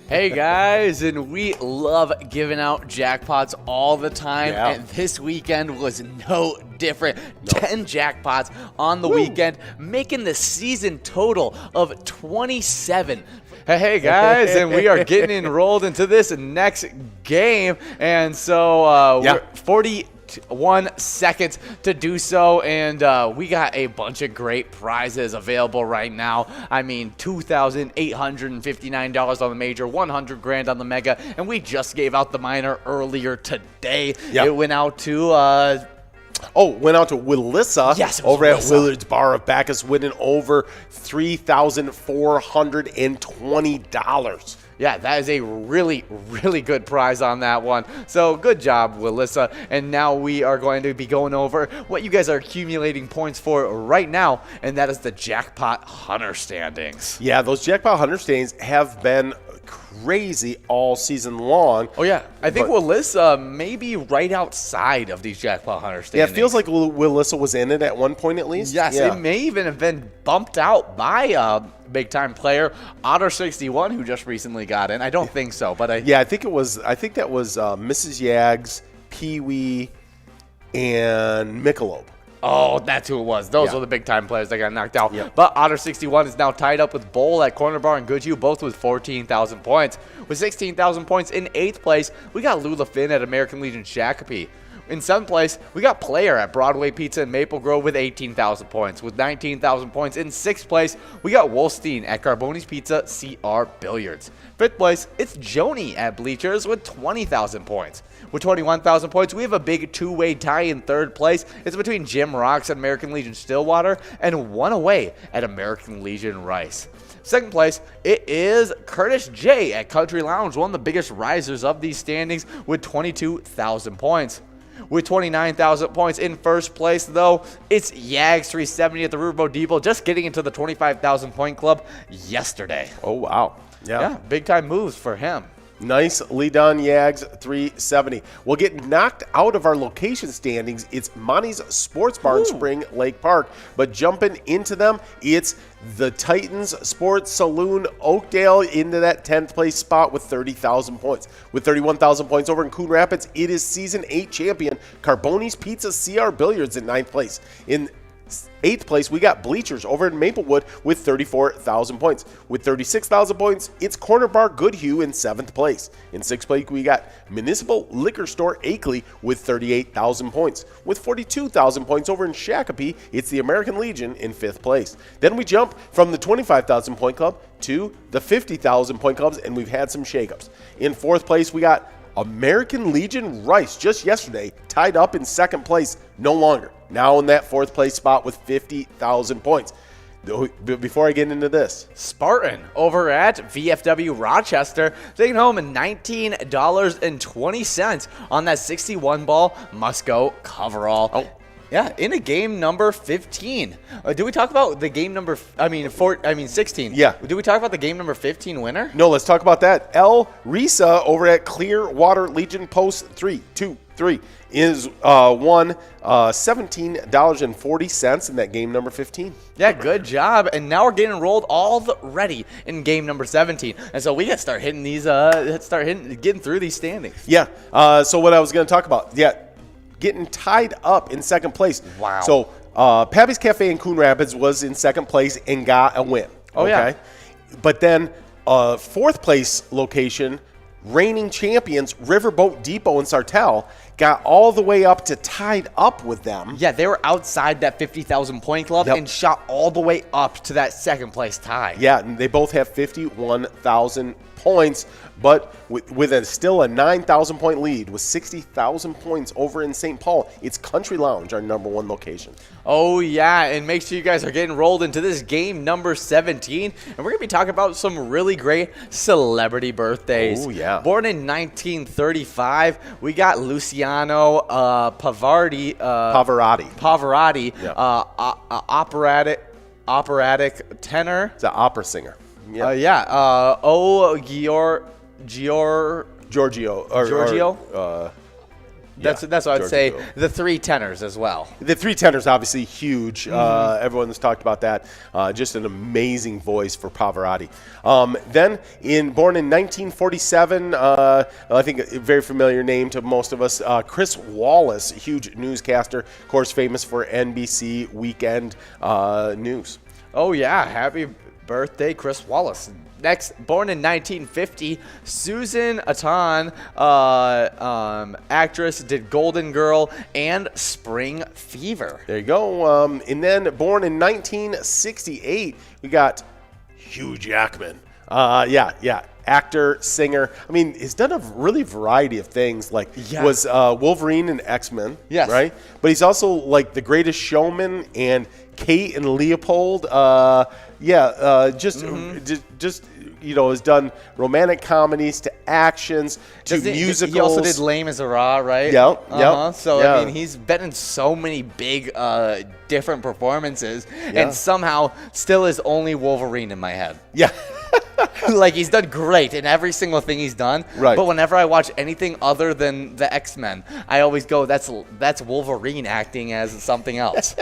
Hey guys, and we love giving out jackpots all the time, Yeah. and this weekend was no different. 10 jackpots on the weekend, making the season total of 27. Hey guys, and we are getting enrolled into this next game, and so we're 41 seconds to do so, and we got a bunch of great prizes available right now. I mean, $2,859 on the major, 100 grand on the mega, and we just gave out the minor earlier today. Yep. It went out to went out to Willissa. Yes, it was over at Willissa. Willard's Bar of Bacchus, winning over $3,420. yeah, that is a really, really good prize on that one. So good job, Willissa. And now we are going to be going over what you guys are accumulating points for right now, and that is the Jackpot Hunter standings. Yeah, those jackpot hunter standings have been crazy all season long. Oh, yeah. I think But- Willissa may be right outside of these Jackpot Hunter Yeah, standings. it feels like Willissa was in it at one point at least. Yes, yeah. it may even have been bumped out by a big-time player, Otter61, who just recently got in. I don't think so, but Yeah, I think that was Mrs. Yags, Pee Wee, and Michelob. Oh, that's who it was. Those Yeah. were the big-time players that got knocked out. Yep. But Otter61 is now tied up with Bowl at Corner Bar and Goodhue, both with 14,000 points. With 16,000 points in 8th place, we got Lula Finn at American Legion Shakopee. In 7th place, we got Player at Broadway Pizza in Maple Grove with 18,000 points. With 19,000 points in 6th place, we got Wolstein at Carboni's Pizza CR Billiards. 5th place, it's Joni at Bleachers with 20,000 points. With 21,000 points, we have a big two-way tie in 3rd place. It's between Jim Rocks at American Legion Stillwater and one away at American Legion Rice. 2nd place, it is Curtis J at Country Lounge, one of the biggest risers of these standings with 22,000 points. With 29,000 points in 1st place, though, it's Yags 370 at the Riverboat Depot, just getting into the 25,000 point club yesterday. Oh wow. Yeah, big time moves for him. Nice lead on Yags 370. We'll get knocked out of our location standings. It's Monty's Sports Bar in Spring Lake Park. But jumping into them, it's the Titans Sports Saloon Oakdale into that 10th place spot with 30,000 points. With 31,000 points over in Coon Rapids, it is Season 8 champion Carboni's Pizza CR Billiards in 9th place. In 8th place, we got Bleachers over in Maplewood with 34,000 points. With 36,000 points, it's Corner Bar Goodhue in 7th place. In 6th place, we got Municipal Liquor Store Akeley with 38,000 points. With 42,000 points over in Shakopee, it's the American Legion in 5th place. Then we jump from the 25,000 point club to the 50,000 point clubs, and we've had some shakeups. In 4th place, we got American Legion Rice just yesterday, tied up in 2nd place, no longer. Now in that 4th place spot with 50,000 points. Before I get into this, Spartan over at VFW Rochester taking home $19.20 on that 61 ball Musco coverall. Oh. Yeah, in a game number 15. Do we talk about the game number? 16. Yeah. Do we talk about the game number 15 winner? no, let's talk about that. El Risa over at Clearwater Legion Post 323 is won $17.40 in that game number 15. Yeah, good job. And now we're getting enrolled already in game number 17. And so we got to start hitting these, getting through these standings. Yeah. So what I was going to talk about, getting tied up in 2nd place. Wow. So Pappy's Cafe in Coon Rapids was in 2nd place and got a win. Oh, yeah. But then 4th place location, reigning champions Riverboat Depot in Sartell, got all the way up to tied up with them. Yeah, they were outside that 50,000 point club Yep. and shot all the way up to that 2nd place tie. Yeah, and they both have 51,000 points, but with still a 9,000 point lead with 60,000 points over in St. Paul. It's Country Lounge, our number 1 location. Oh, yeah, and make sure you guys are getting rolled into this game number 17. And we're going to be talking about some really great celebrity birthdays. Oh, yeah. Born in 1935, we got Luciano Pavarotti. Yeah. Operatic tenor. It's an opera singer. Giorgio. Giorgio. That's what I'd Georgia say. Bill. The three tenors as well. The three tenors, obviously huge. Everyone's talked about that. Just an amazing voice for Pavarotti. Then, born in 1947, I think a very familiar name to most of us, Chris Wallace, huge newscaster, of course famous for NBC Weekend News. Oh yeah, happy birthday, Chris Wallace. Next, born in 1950, Susan Atan, actress, did Golden Girl and Spring Fever. There you go. And then born in 1968, we got Hugh Jackman. Actor, singer. I mean, he's done a really variety of things. Like, was Wolverine in X-Men, yes, right? But he's also like The Greatest Showman and Kate and Leopold. Just has done romantic comedies to actions to musicals. He also did Les Miserables, right? Yep. So, I mean, he's been in so many big, different performances, and somehow still is only Wolverine in my head. Yeah. Like, he's done great in every single thing he's done. Right. But whenever I watch anything other than the X-Men, I always go, that's Wolverine acting as something else.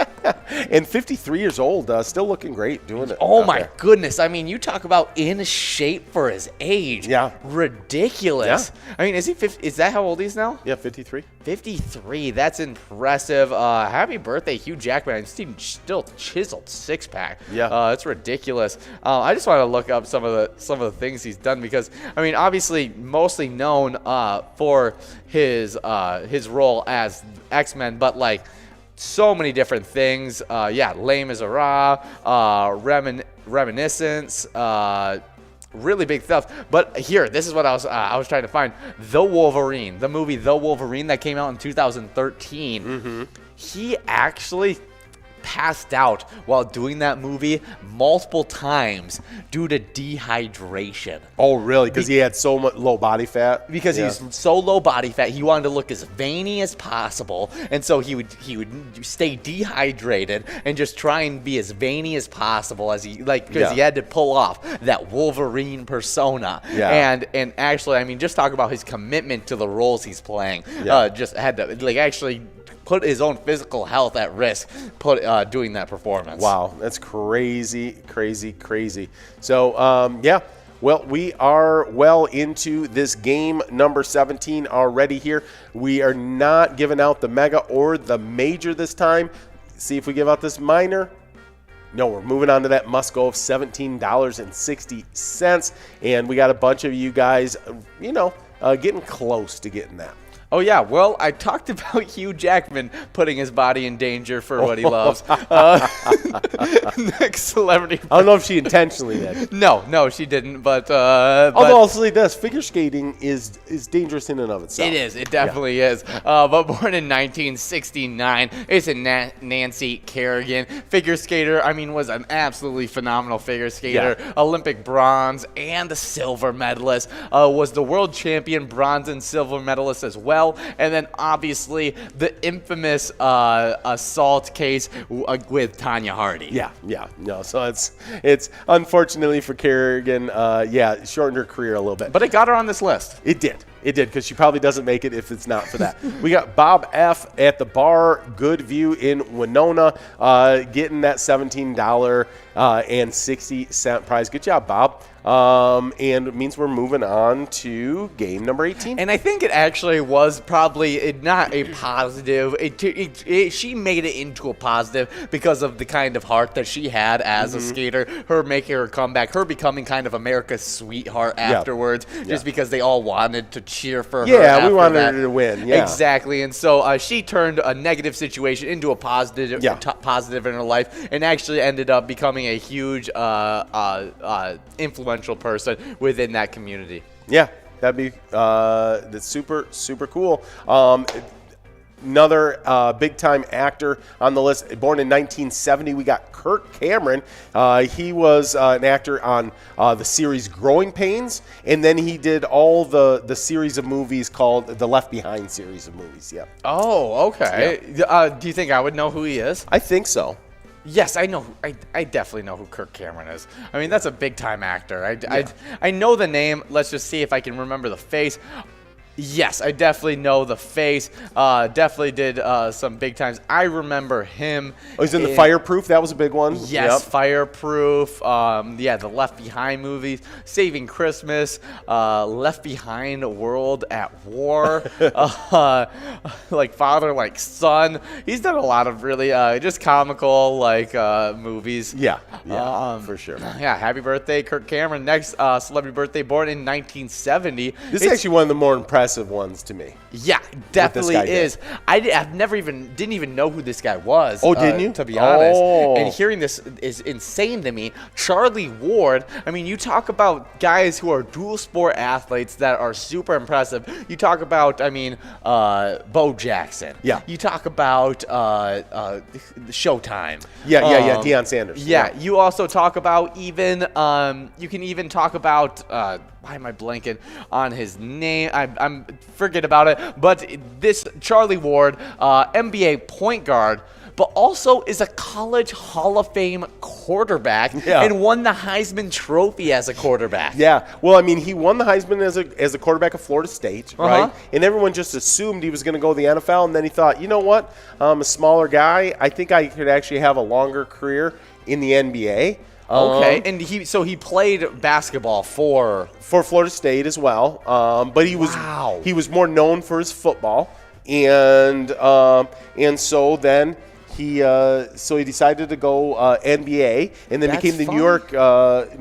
And 53 years old, still looking great doing it. Oh my goodness. I mean, you talk about in shape for his age. Yeah. Ridiculous. Yeah. I mean, is he 50, is that how old he is now? Yeah, 53. 53. That's impressive. Happy birthday, Hugh Jackman. I'm still chiseled six-pack. Yeah. That's ridiculous. I just want to look up some of the things he's done because, I mean, obviously mostly known for his role as X-Men, but like so many different things. Les Miserables, Reminiscence, really big stuff. But here, this is what I was trying to find. The movie The Wolverine that came out in 2013. He actually passed out while doing that movie multiple times due to dehydration. Oh, really? Because he had so much low body fat? Because he's so low body fat, he wanted to look as veiny as possible, and so he would stay dehydrated and just try and be as veiny as possible as he had to pull off that Wolverine persona. Yeah. And actually, I mean, just talk about his commitment to the roles he's playing. Just had to actually put his own physical health at risk doing that performance. Wow, that's crazy. So, well, we are well into this game number 17 already here. We are not giving out the mega or the major this time. See if we give out this minor. No, we're moving on to that must-go of $17.60. And we got a bunch of you guys, getting close to getting that. Oh, yeah. Well, I talked about Hugh Jackman putting his body in danger for what he loves. Next celebrity. I don't know if she intentionally did. No, she didn't. But although I'll say this, figure skating is dangerous in and of itself. It is. It definitely is. But born in 1969, it's Nancy Kerrigan. Figure skater, I mean, was an absolutely phenomenal figure skater. Yeah. Olympic bronze and a silver medalist. Was the world champion bronze and silver medalist as well. And then obviously the infamous assault case with Tanya Hardy. Yeah. No, so it's unfortunately for Kerrigan, shortened her career a little bit. But it got her on this list. It did, because she probably doesn't make it if it's not for that. We got Bob F. at the bar, Good View in Winona, getting that $17.60 prize. Good job, Bob. And it means we're moving on to game number 18. And I think it actually was probably not a positive. She made it into a positive because of the kind of heart that she had as a skater, her making her comeback, her becoming kind of America's sweetheart afterwards, just because they all wanted to cheer for her. Yeah, we wanted her to win. Yeah. Exactly. And so she turned a negative situation into a positive, positive in her life, and actually ended up becoming a huge influential person within that community. Yeah, that'd be that's super, super cool. Another big-time actor on the list, born in 1970, we got Kirk Cameron. He was an actor on the series Growing Pains, and then he did all the series of movies called the Left Behind series of movies. Yeah. Oh, okay. Yeah. Do you think I would know who he is? I think so. Yes, I know. I definitely know who Kirk Cameron is. I mean, that's a big-time actor. I know the name. Let's just see if I can remember the face. Yes, I definitely know the face. Definitely did some big times. I remember him. Oh, he's in the Fireproof. That was a big one. Yes, Yep. Fireproof. Yeah, the Left Behind movies, Saving Christmas, Left Behind, World at War, like Father Like Son. He's done a lot of really just comical movies. Yeah, for sure. Yeah, happy birthday, Kirk Cameron. Next celebrity birthday, born in 1970. This is actually one of the more impressive ones to me. Yeah, definitely guy is. I've never didn't even know who this guy was. Oh, didn't you? To be honest. Oh. And hearing this is insane to me. Charlie Ward, I mean, you talk about guys who are dual sport athletes that are super impressive. You talk about, Bo Jackson. Yeah. You talk about Showtime. Yeah, Deion Sanders. Yeah, you also talk about even, you can even talk about, why am I blanking on his name? I'm forget about it. But this Charlie Ward, NBA point guard, but also is a college Hall of Fame quarterback and won the Heisman Trophy as a quarterback. Yeah, well, I mean, he won the Heisman as a quarterback of Florida State, right? And everyone just assumed he was going to go to the NFL, and then he thought, you know what? I'm a smaller guy. I think I could actually have a longer career in the NBA. Okay, and he played basketball for Florida State as well, but he was Wow. he was more known for his football, and so then he decided to go NBA, and then That's became the fun.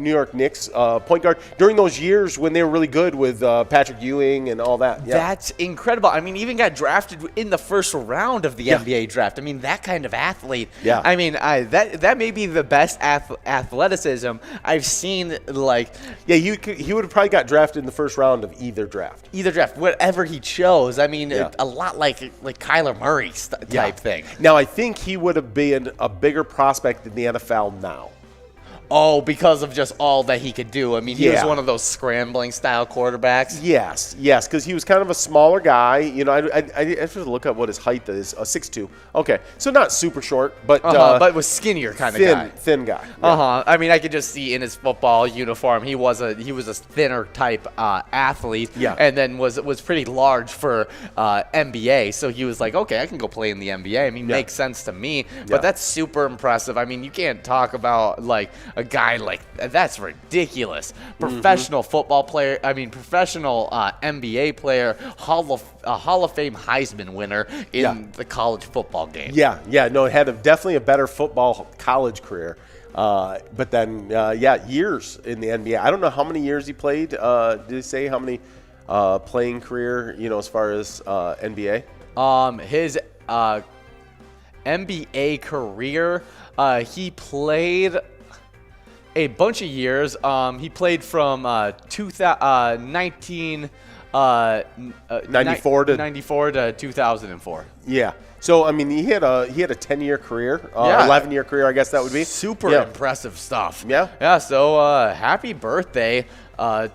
New York Knicks point guard during those years when they were really good with Patrick Ewing and all that. Yeah. That's incredible. I mean, even got drafted in the first round of the NBA draft. I mean, that kind of athlete. Yeah. I mean, that may be the best athleticism I've seen. Yeah, he would have probably got drafted in the first round of either draft. Whatever he chose. I mean, Yeah. a lot like Kyler Murray type thing. Now, I think he would have been a bigger prospect in the NFL now. Oh, because of just all that he could do. I mean, he was Yeah. one of those scrambling style quarterbacks. Yes, because he was kind of a smaller guy. You know, I have to look up what his height is. 6'2". Okay, so not super short, but But was skinnier kind of guy. thin guy. Yeah. I mean, I could just see in his football uniform, he was a thinner type athlete. Yeah. And then was pretty large for NBA. So he was like, okay, I can go play in the NBA. I mean, makes sense to me. But Yeah. that's super impressive. I mean, you can't talk about like a guy like that's ridiculous. Professional football player. I mean, professional NBA player, Hall of Fame Heisman winner in the college football game. Yeah. No, had definitely a better football college career. But then, years in the NBA. I don't know how many years he played. Did they say how many playing career, as far as NBA? His NBA career, he played a bunch of years. He played from 94 to 2004. Yeah. So, I mean, he had a 10-year career, 11-year career, I guess that would be. Super impressive stuff. Yeah. Yeah, so happy birthday,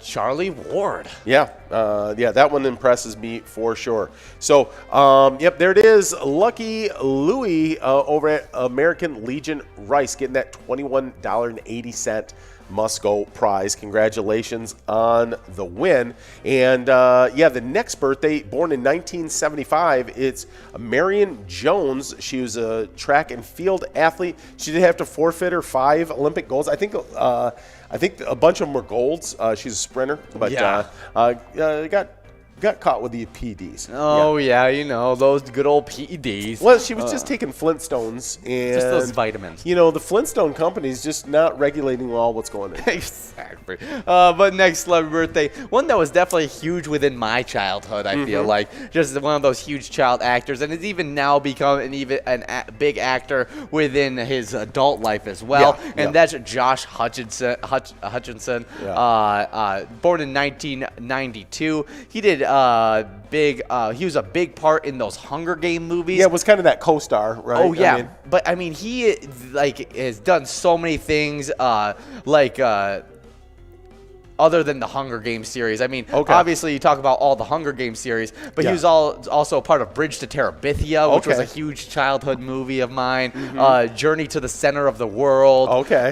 Charlie Ward. Yeah, that one impresses me for sure. So, there it is. Lucky Louie over at American Legion Rice getting that $21.80 must-go prize. Congratulations on the win. And, the next birthday, born in 1975, it's Marion Jones. She was a track and field athlete. She did have to forfeit her 5 Olympic golds. I think a bunch of them were golds. She's a sprinter, but got caught with the PEDs. Oh, yeah, those good old PEDs. Well, she was just taking Flintstones and Just those vitamins. The Flintstone company's just not regulating all what's going on. Exactly. But next celebrity birthday, one that was definitely huge within my childhood, I feel like. Just one of those huge child actors, and has even now become a big actor within his adult life as well. And that's Josh Hutchinson. Born in 1992. He did he was a big part in those Hunger Game movies. Yeah, it was kind of that co-star, right? Oh yeah, but I mean, he has done so many things, other than the Hunger Games series. I mean, obviously you talk about all the Hunger Games series, but he was also a part of Bridge to Terabithia, which was a huge childhood movie of mine. Journey to the Center of the World. Okay.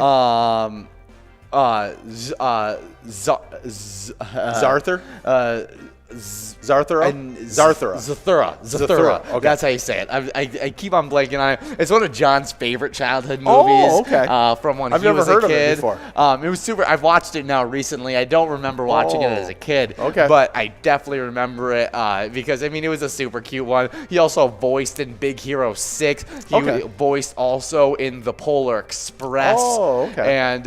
Zarther. Zathura? And Zathura. Zathura. Okay. That's how you say it. I keep on blanking on it. It's one of John's favorite childhood movies. Oh, okay. From when I've he never was heard a of it kid. before. It was super. I've watched it now recently. I don't remember watching it as a kid. Okay. But I definitely remember it because, I mean, it was a super cute one. He also voiced in Big Hero 6. He voiced also in The Polar Express. Oh, okay. And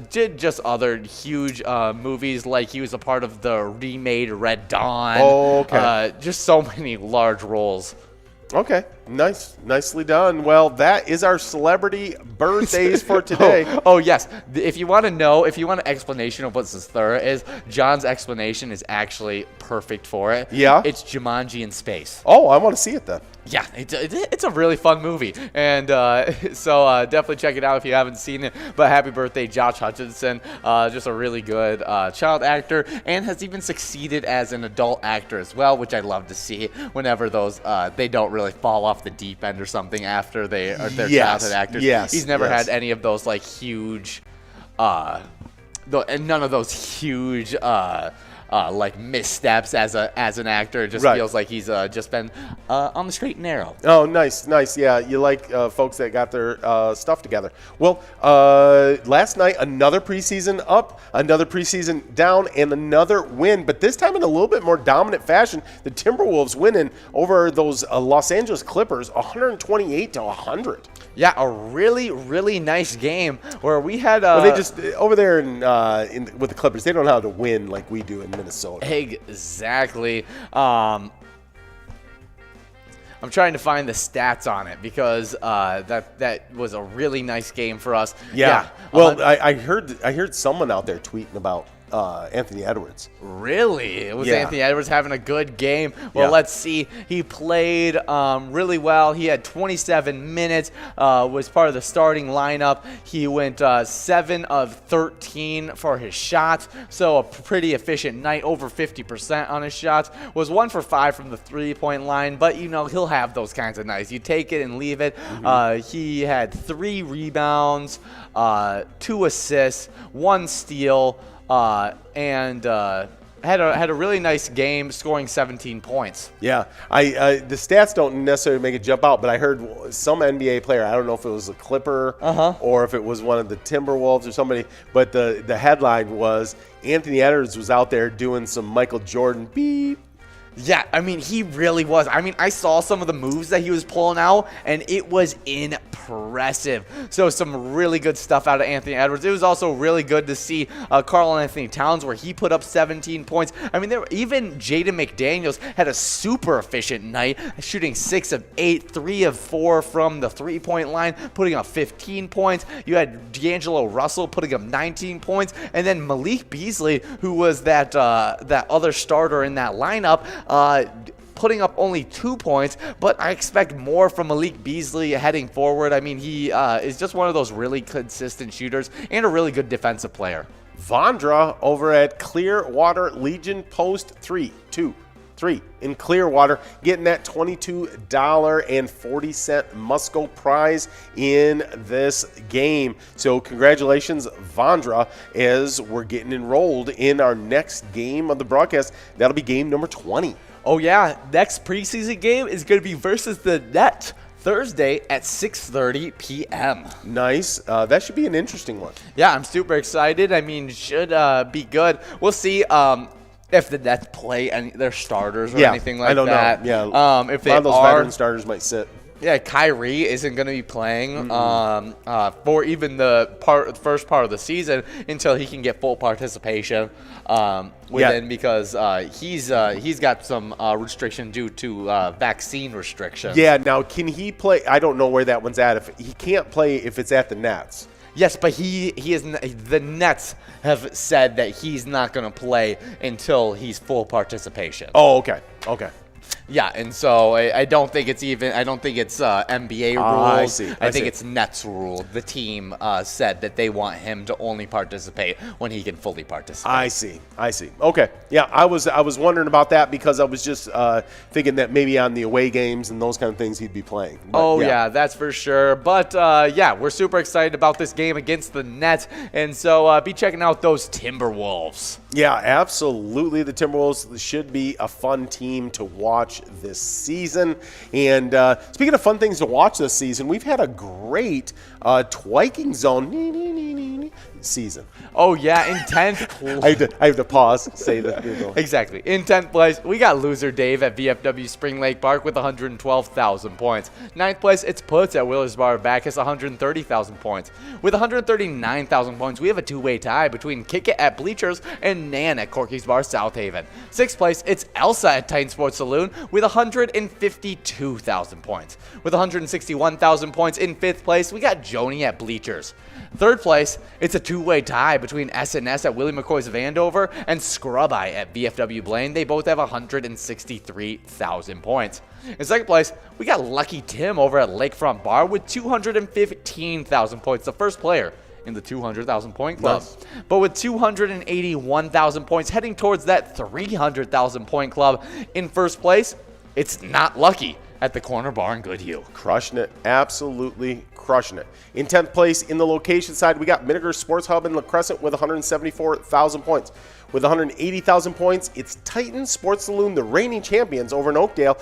did just other huge movies, like he was a part of the remade Red Dawn. Oh, okay. Just so many large roles. Okay, nicely done. Well, that is our celebrity birthdays for today. Oh, yes. If you want to know, if you want an explanation of what Zathura is, John's explanation is actually perfect for it. Yeah? It's Jumanji in space. Oh, I want to see it then. Yeah, it's a really fun movie, and so definitely check it out if you haven't seen it. But happy birthday, Josh Hutcherson. Just a really good child actor, and has even succeeded as an adult actor as well, which I love to see whenever those they don't really fall off the deep end or something after they're childhood actors. Yes, he's never had any of those like huge, and none of those huge. Like missteps as an actor. It just feels like he's just been on the straight and narrow. Oh, nice. Yeah, you like folks that got their stuff together. Well, last night, another preseason up, another preseason down, and another win, but this time in a little bit more dominant fashion. The Timberwolves winning over those Los Angeles Clippers 128-100. Yeah, a really, really nice game where we had. Well, they just over there with the Clippers, they don't know how to win like we do in Minnesota. Exactly. I'm trying to find the stats on it because that was a really nice game for us. Yeah. Well, I heard someone out there tweeting about Anthony Edwards. Really? Was Anthony Edwards having a good game? Well, let's see. He played really well. He had 27 minutes, was part of the starting lineup. He went 7 of 13 for his shots, so a pretty efficient night, over 50% on his shots. Was 1 for 5 from the three-point line, but, you know, he'll have those kinds of nights. You take it and leave it. He had 3 rebounds, 2 assists, 1 steal, and had a really nice game, scoring 17 points. Yeah, the stats don't necessarily make it jump out, but I heard some NBA player, I don't know if it was a Clipper or if it was one of the Timberwolves or somebody, but the headline was Anthony Edwards was out there doing some Michael Jordan beep. Yeah, I mean, he really was. I mean, I saw some of the moves that he was pulling out, and it was impressive. So some really good stuff out of Anthony Edwards. It was also really good to see Karl-Anthony Towns, where he put up 17 points. I mean, even Jaden McDaniels had a super efficient night, shooting 6 of 8, 3 of 4 from the three-point line, putting up 15 points. You had D'Angelo Russell putting up 19 points, and then Malik Beasley, who was that other starter in that lineup, putting up only 2 points, but I expect more from Malik Beasley heading forward. I mean, he is just one of those really consistent shooters and a really good defensive player. Vondra over at Clearwater Legion Post 3 in Clearwater, getting that $22.40 Musco prize in this game. So congratulations, Vondra, as we're getting enrolled in our next game of the broadcast. That'll be game number 20. Oh yeah, next preseason game is going to be versus the Nets Thursday at 6:30 p.m. Nice. That should be an interesting one. Yeah, I'm super excited. I mean, should be good. We'll see. If the Nets play their starters or anything like that. I don't know. Yeah. If a lot of those veteran starters might sit. Yeah, Kyrie isn't going to be playing for even the first part of the season until he can get full participation because he's got some restriction due to vaccine restrictions. Yeah. Now, can he play? I don't know where that one's at. If he can't play, if it's at the Nets. Yes, but he is. The Nets have said that he's not going to play until he's full participation. Oh, okay. Yeah, and so I don't think it's NBA rules. I see. I think it's Nets rule. The team said that they want him to only participate when he can fully participate. I see. Okay. Yeah, I was wondering about that because I was just thinking that maybe on the away games and those kind of things he'd be playing. But, yeah, that's for sure. But yeah, we're super excited about this game against the Nets, and so be checking out those Timberwolves. Yeah, absolutely. The Timberwolves should be a fun team to watch this season. And speaking of fun things to watch this season, we've had a great Twiking Zone season. Oh, yeah, in 10th. I have to pause, say that. Exactly. In 10th place, we got loser Dave at VFW Spring Lake Park with 112,000 points. 9th place, it's Puts at Willers Bar Bacchus, 130,000 points. With 139,000 points, we have a two-way tie between Kick It at Bleachers and Nan at Corky's Bar South Haven. 6th place, it's Elsa at Titan Sports Saloon with 152,000 points. With 161,000 points in 5th place, we got Joni at Bleachers. 3rd place, it's a two-way tie between S&S at Willie McCoy's Vandover and Scrub Eye at VFW Blaine. They both have 163,000 points. In 2nd place, we got Lucky Tim over at Lakefront Bar with 215,000 points, the first player in the 200,000 point club. Nice. But with 281,000 points, heading towards that 300,000 point club in 1st place, it's not Lucky at the Corner Bar in Goodhue. Crushing it. Absolutely crushing it. In 10th place in the location side, we got Miniger Sports Hub in La Crescent with 174,000 points. With 180,000 points, it's Titan Sports Saloon, the reigning champions over in Oakdale.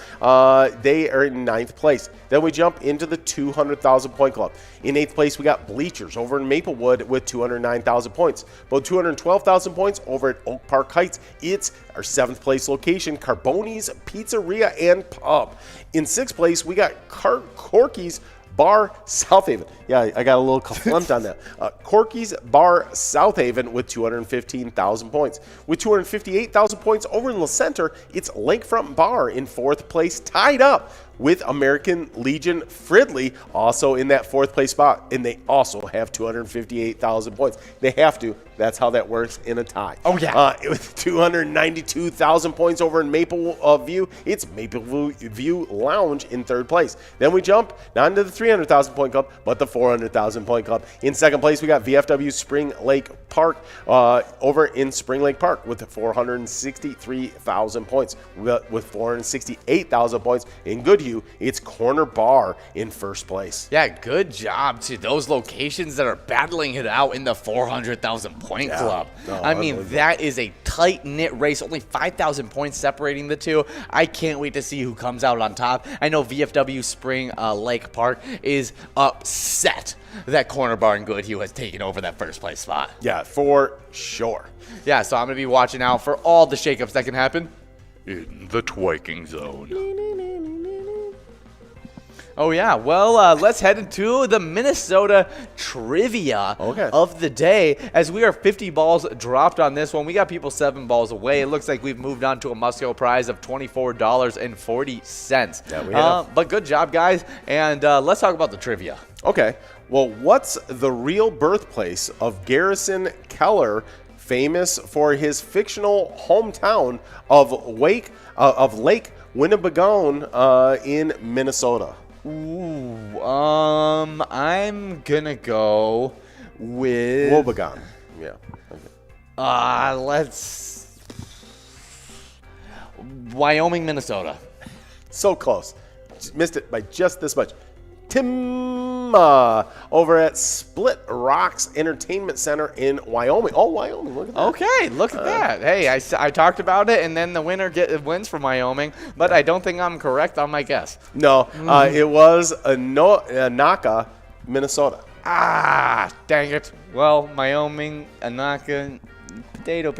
They are in 9th place. Then we jump into the 200,000 point club. In 8th place, we got Bleachers over in Maplewood with 209,000 points. About 212,000 points over at Oak Park Heights. It's our 7th place location, Carboni's Pizzeria and Pub. In 6th place, we got Corky's Bar South Haven. Yeah, I got a little confluent on that. Corky's Bar South Haven with 215,000 points. With 258,000 points over in the center, it's Lakefront Bar in 4th place, tied up with American Legion Fridley, also in that 4th place spot. And they also have 258,000 points. They have to. That's how that works in a tie. Oh, yeah. With 292,000 points over in Maple View, it's Maple View Lounge in 3rd place. Then we jump not into the 300,000 point club, but the 400,000 point club. In 2nd place, we got VFW Spring Lake Park over in Spring Lake Park with 463,000 points. With 468,000 points in Goodhue, it's Corner Bar in 1st place. Yeah, good job to those locations that are battling it out in the 400,000 point club. No, I mean, that is a tight-knit race. Only 5,000 points separating the two. I can't wait to see who comes out on top. I know VFW Spring Lake Park is upset that Corner Bar in Goodhue has taken over that 1st place spot. Yeah, for sure. Yeah, so I'm going to be watching out for all the shakeups that can happen in the Twiking Zone. Oh, yeah. Well, let's head into the Minnesota trivia of the day as we are 50 balls dropped on this one. We got people 7 balls away. It looks like we've moved on to a Musco prize of $24.40. Yeah, we have. But good job, guys. And let's talk about the trivia. Okay. Well, what's the real birthplace of Garrison Keller, famous for his fictional hometown of Lake Winnebago in Minnesota? Ooh, I'm gonna go with Wobegon. Yeah. Okay. Let's Wyoming, Minnesota. So close. Missed it by just this much. Tim over at Split Rocks Entertainment Center in Wyoming. Oh, Wyoming, look at that. Okay, look at that. Hey, I talked about it, and then the winner wins from Wyoming, but I don't think I'm correct on my guess. No, it was Anaka, Minnesota. Ah, dang it. Well, Wyoming, Anaka, potato.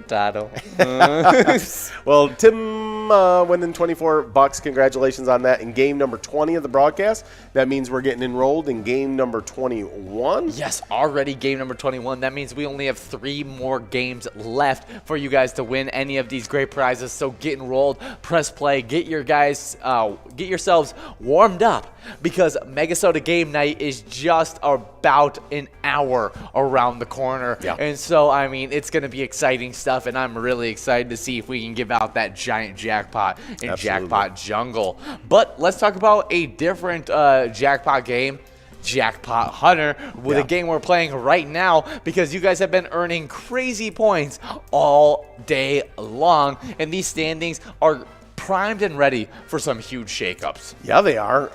Well, Tim winning $24. Congratulations on that. In game number 20 of the broadcast, that means we're getting enrolled in game number 21. Yes, already game number 21. That means we only have 3 more games left for you guys to win any of these great prizes. So get enrolled, press play, get yourselves warmed up because Megasota game night is just about an hour around the corner. Yeah. And so, I mean, it's going to be exciting stuff, and I'm really excited to see if we can give out that giant jackpot jackpot in Absolutely. Jackpot Jungle. But let's talk about a different jackpot game, Jackpot Hunter, with a game we're playing right now, because you guys have been earning crazy points all day long, and these standings are primed and ready for some huge shakeups. Yeah, they are.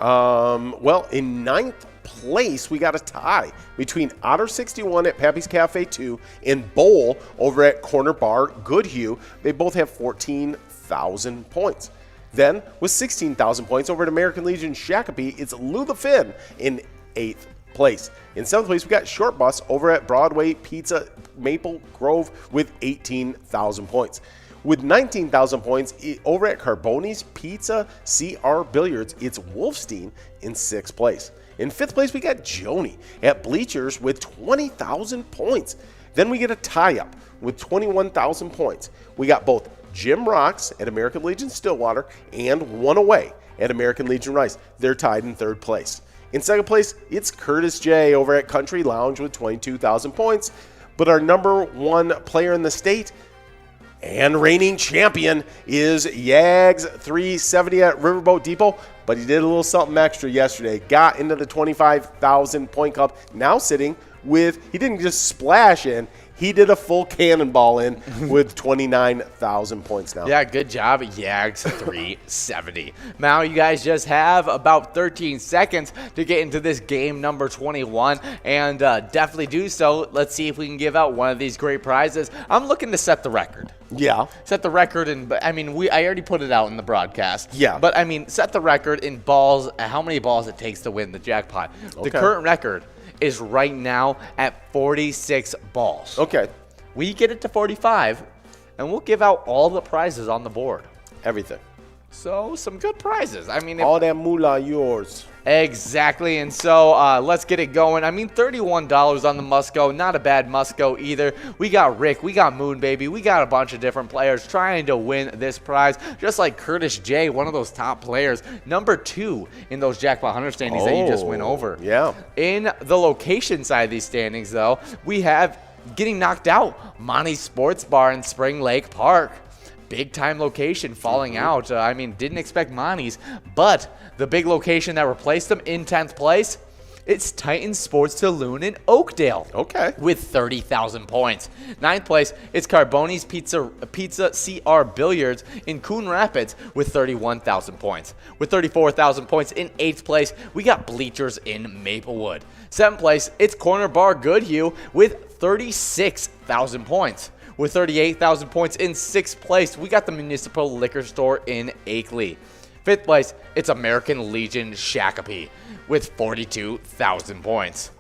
Well, in ninth place, we got a tie between Otter 61 at Pappy's Cafe 2 and Bowl over at Corner Bar Goodhue. They both have 14,000 points. Then, with 16,000 points over at American Legion Shakopee, it's Lou the Finn in 8th place. In 7th place, we got Short Bus over at Broadway Pizza Maple Grove with 18,000 points. With 19,000 points over at Carboni's Pizza CR Billiards, it's Wolfstein in 6th place. In 5th place, we got Joni at Bleachers with 20,000 points. Then we get a tie-up with 21,000 points. We got both Jim Rocks at American Legion Stillwater and One Away at American Legion Rice. They're tied in 3rd place. In 2nd place, it's Curtis J over at Country Lounge with 22,000 points. But our number 1 player in the state and reigning champion is Yags 370 at Riverboat Depot, but he did a little something extra yesterday. Got into the 25,000 point cup, now sitting with, he didn't just splash in, he did a full cannonball in with 29,000 points now. Yeah, good job, Yags 370. Now you guys just have about 13 seconds to get into this game number 21, and definitely do so. Let's see if we can give out one of these great prizes. I'm looking to set the record. Yeah. Set the record in, I mean, I already put it out in the broadcast. Yeah. But, I mean, set the record in balls, how many balls it takes to win the jackpot. Okay. The current record is right now at 46 balls. Okay. We get it to 45, and we'll give out all the prizes on the board. Everything. So, some good prizes. I mean, All that moolah yours. exactly. And so, let's get it going. I mean, $31 on the Musco. Not a bad Musco either. We got Rick. We got Moon Baby. We got a bunch of different players trying to win this prize. Just like Curtis J, one of those top players. Number 2 in those Jackpot Hunter standings that you just went over. Yeah. In the location side of these standings, though, we have getting knocked out Monty's Sports Bar in Spring Lake Park. Big time location falling out. I mean, didn't expect Monty's, but the big location that replaced them in 10th place, it's Titan Sports Saloon in Oakdale. Okay. With 30,000 points. 9th place, it's Carboni's Pizza CR Billiards in Coon Rapids with 31,000 points. With 34,000 points in 8th place, we got Bleachers in Maplewood. 7th place, it's Corner Bar Goodhue with 36,000 points. With 38,000 points in 6th place, we got the Municipal Liquor Store in Akeley. 5th place, it's American Legion Shakopee with 42,000 points.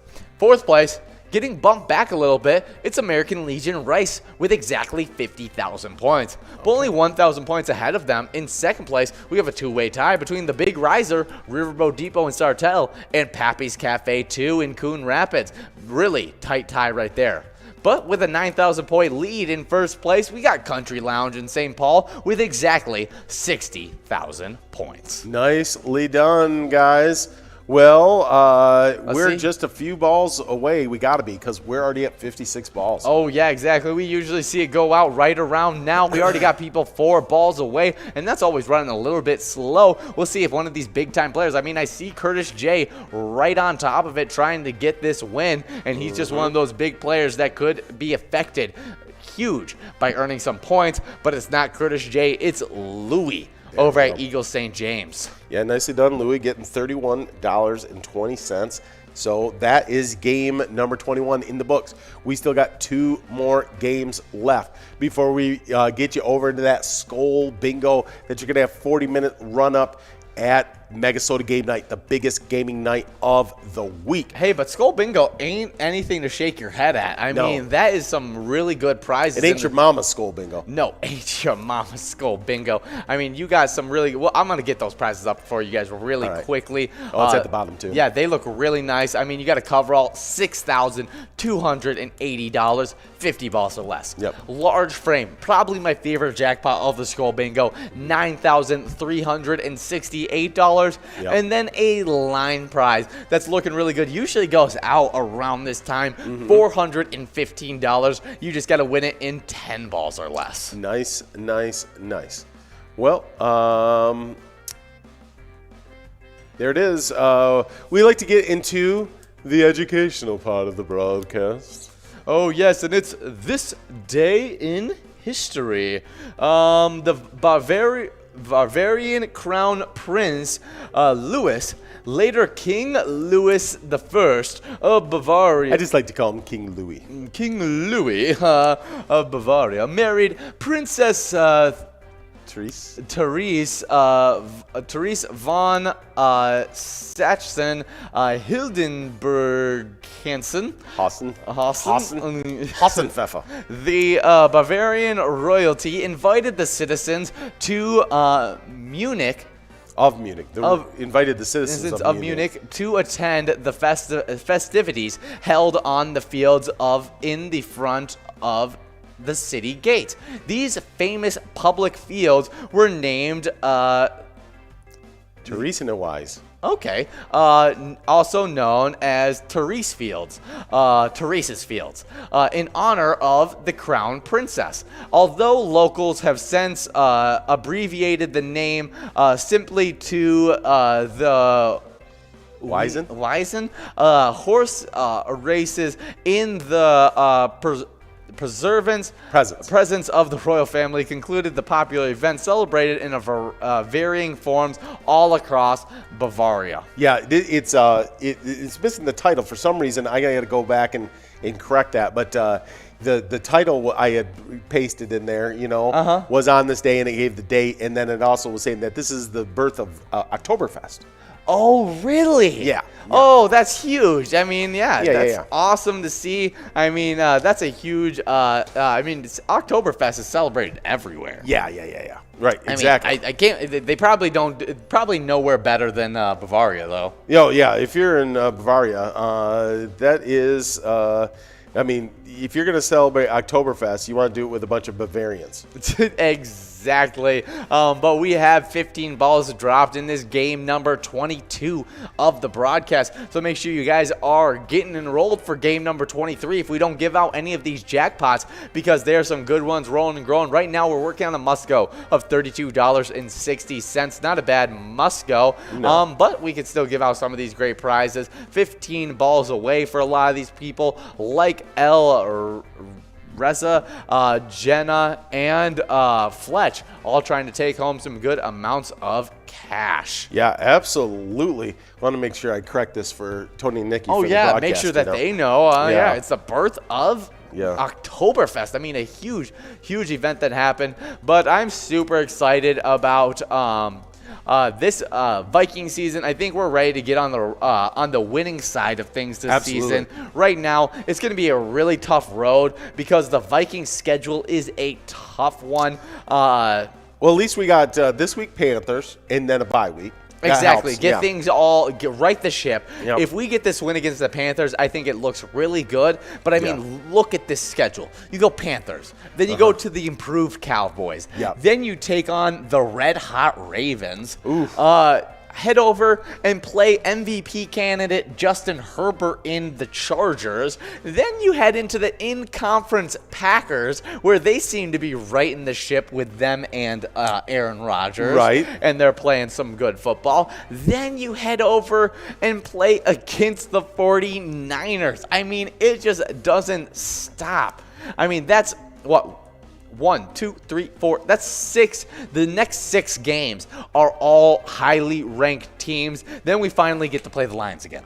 4th place, getting bumped back a little bit, it's American Legion Rice with exactly 50,000 points. But only 1,000 points ahead of them. In 2nd place, we have a two-way tie between the Big Riser, Riverboat Depot in Sartell, and Pappy's Cafe 2 in Coon Rapids. Really tight tie right there. But with a 9,000 point lead in 1st place, we got Country Lounge in St. Paul with exactly 60,000 points. Nicely done, guys. Well, we're see. just a few balls away. We got to be, because we're already at 56 balls. Oh, yeah, exactly. We usually see it go out right around now. We already got people 4 balls away, and that's always running a little bit slow. We'll see if one of these big-time players, I mean, I see Curtis J right on top of it trying to get this win, and he's just one of those big players that could be affected huge by earning some points, but it's not Curtis J, it's Louie over at Eagle St. James. Yeah, nicely done, Louis, getting $31.20. So that is game number 21 in the books. We still got 2 more games left before we get you over into that Skull Bingo that you're going to have 40-minute run-up at Megasota Game Night, the biggest gaming night of the week. Hey, but Skull Bingo ain't anything to shake your head at. I mean, that is some really good prizes. It ain't your mama's Skull Bingo. No, ain't your mama's Skull Bingo. I mean, you got some really, well, I'm going to get those prizes up for you guys really quickly. Oh, it's at the bottom, too. Yeah, they look really nice. I mean, you got a coverall, $6,280, 50 balls or less. Yep. Large frame, probably my favorite jackpot of the Skull Bingo, $9,368. Yep. And then a line prize that's looking really good. Usually goes out around this time, $415. You just got to win it in 10 balls or less. Nice, nice, nice. Well, there it is. We like to get into the educational part of the broadcast. Oh, yes, and it's this day in history. The Bavarian crown prince, Louis, later King Louis I of Bavaria. I just like to call him King Louis. King Louis of Bavaria married Princess Therese? Therese von Sachsen Hildenburg-Hansen. Hassenpfeffer. The Bavarian royalty invited the citizens to Munich. Of Munich. Invited the citizens Of Munich to attend the festivities held on the fields in the front of the city gate. These famous public fields were named Theresienwise. Okay. Also known as Therese's Fields, in honor of the crown princess. Although locals have since abbreviated the name simply to the Wiesen? Horse races in the presence of the royal family concluded the popular event celebrated in varying forms all across Bavaria. Yeah, it's missing the title for some reason. I got to go back and correct that, but the title I had pasted in there, was on this day, and it gave the date, and then it also was saying that this is the birth of Oktoberfest. Oh, really? Yeah. Oh, that's huge. I mean, that's yeah. awesome to see. I mean, that's a huge. Oktoberfest is celebrated everywhere. Yeah. Right. Exactly. I can't. They probably nowhere better than Bavaria, though. Yeah. If you're in Bavaria, that is. If you're going to celebrate Oktoberfest, you want to do it with a bunch of Bavarians. Exactly. But we have 15 balls dropped in this game number 22 of the broadcast. So make sure you guys are getting enrolled for game number 23 if we don't give out any of these jackpots, because there's some good ones rolling and growing. Right now, we're working on a must-go of $32.60. Not a bad must-go. No. But we can still give out some of these great prizes. 15 balls away for a lot of these people, like Reza, Jenna, and Fletch, all trying to take home some good amounts of cash. Yeah, absolutely. Want to make sure I correct this for Tony and Nikki. Oh, for yeah, the make broadcast, sure that they know. Yeah. It's the birth of Oktoberfest. I mean, a huge event that happened. But I'm super excited about this Viking season. I think we're ready to get on the winning side of things this season. Right now, it's going to be a really tough road because the Viking schedule is a tough one. Well, at least we got this week Panthers and then a bye week. Exactly. Things right the ship. Yep. If we get this win against the Panthers, I think it looks really good. But I mean, look at this schedule. You go Panthers, then you go to the improved Cowboys. Yep. Then you take on the red hot Ravens. Oof. Head over and play MVP candidate Justin Herbert in the Chargers. Then you head into the in-conference Packers, where they seem to be right in the ship with them and Aaron Rodgers. Right. And they're playing some good football. Then you head over and play against the 49ers. I mean, it just doesn't stop. I mean, that's what? 1, 2, 3, 4. That's 6. The next 6 games are all highly ranked teams. Then we finally get to play the Lions again.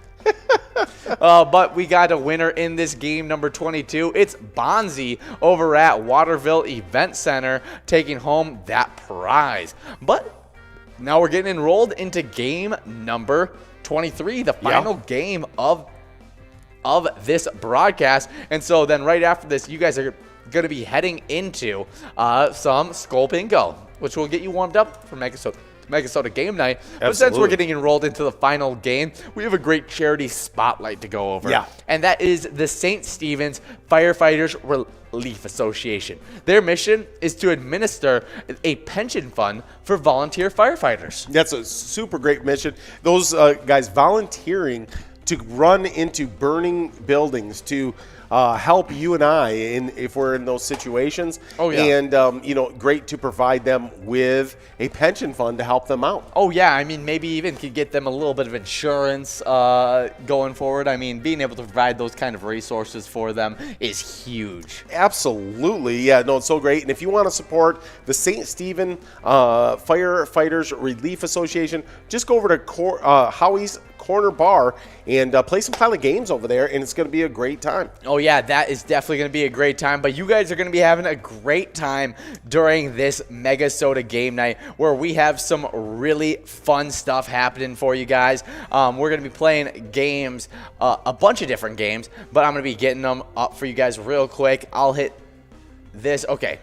But we got a winner in this game number 22. It's Bonzi over at Waterville Event Center taking home that prize. But now we're getting enrolled into game number 23, the final game of this broadcast. And so then right after this, you guys are going to be heading into some Skull Bingo, which will get you warmed up for Megasota game night. But since we're getting enrolled into the final game, we have a great charity spotlight to go over. Yeah. And that is the St. Stephen's Firefighters Relief Association. Their mission is to administer a pension fund for volunteer firefighters. That's a super great mission. Those guys volunteering to run into burning buildings to help you and I if we're in those situations. Oh, yeah. And, great to provide them with a pension fund to help them out. Oh, yeah. I mean, maybe even could get them a little bit of insurance going forward. I mean, being able to provide those kind of resources for them is huge. Absolutely. Yeah, no, it's so great. And if you want to support the St. Stephen Firefighters Relief Association, just go over to Howie's Corner Bar and play some Pilot games over there, and it's going to be a great time. Oh, yeah, that is definitely going to be a great time. But you guys are going to be having a great time during this Mega Soda game night where we have some really fun stuff happening for you guys. We're going to be playing games, a bunch of different games, but I'm going to be getting them up for you guys real quick. I'll hit this. Okay.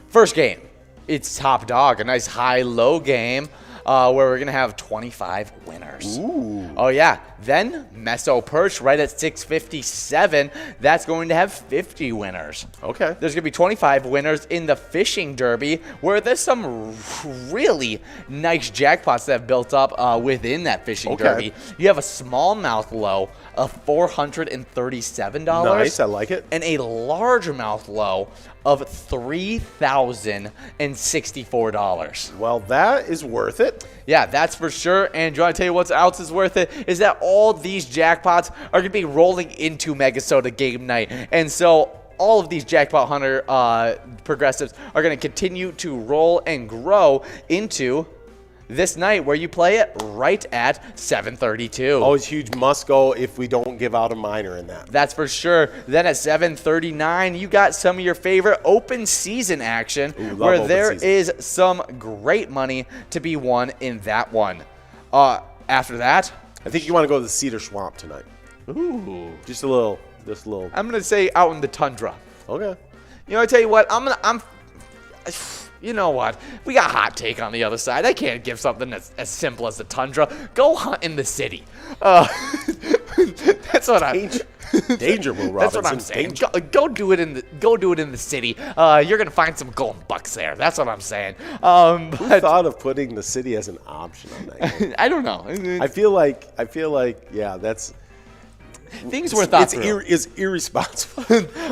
First game, it's Top Dog, a nice high-low game. Where we're going to have 25 winners. Ooh. Oh, yeah. Then Meso Perch right at 657. That's going to have 50 winners. Okay. There's going to be 25 winners in the Fishing Derby, where there's some really nice jackpots that have built up within that Fishing Derby. You have a smallmouth low of $437. Nice, I like it. And a largemouth low of $3,064. Well, that is worth it. Yeah, that's for sure. And do you want to tell you what else is worth it? Is that all these jackpots are going to be rolling into Mega Soda game night. And so all of these Jackpot Hunter progressives are going to continue to roll and grow into this night where you play it right at 7:32. Always huge must go if we don't give out a minor in that. That's for sure. Then at 7:39, you got some of your favorite open season action where there is some great money to be won in that one. After that, I think you want to go to the Cedar Swamp tonight. ooh, Just a little. I'm gonna say out in the tundra. Okay. You know, I tell you what, you know what? We got Hot Take on the other side. I can't give something as simple as the tundra. Go hunt in the city. That's what Danger, Will Robinson. That's what I'm saying. Go do it in the city. You're gonna find some golden bucks there. That's what I'm saying. Who thought of putting the city as an option on that game? I don't know. I feel like, yeah, that's. Things were thought through. It's irresponsible.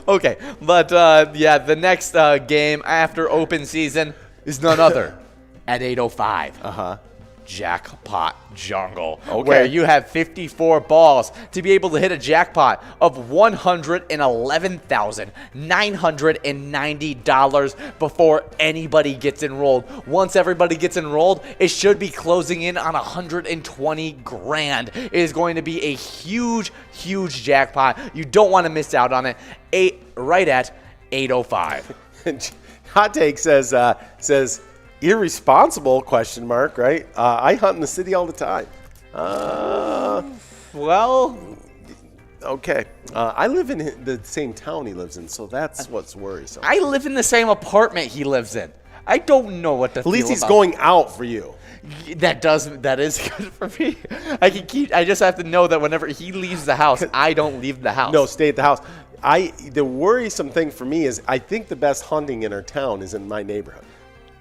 Okay, but yeah, the next game after open season is none other at 8:05. Jackpot Jungle, where you have 54 balls to be able to hit a jackpot of $111,990 before anybody gets enrolled. Once everybody gets enrolled, it should be closing in on 120 grand. It is going to be a huge jackpot. You don't want to miss out on it. Right at 8:05. Hot Take says irresponsible ? Right? I hunt in the city all the time. Well, okay. I live in the same town he lives in, so that's what's worrisome. I live in the same apartment he lives in. I don't know what to feel At least he's about. going out for you. That is good for me. I just have to know that whenever he leaves the house, I don't leave the house. No, stay at the house. The worrisome thing for me is I think the best hunting in our town is in my neighborhood.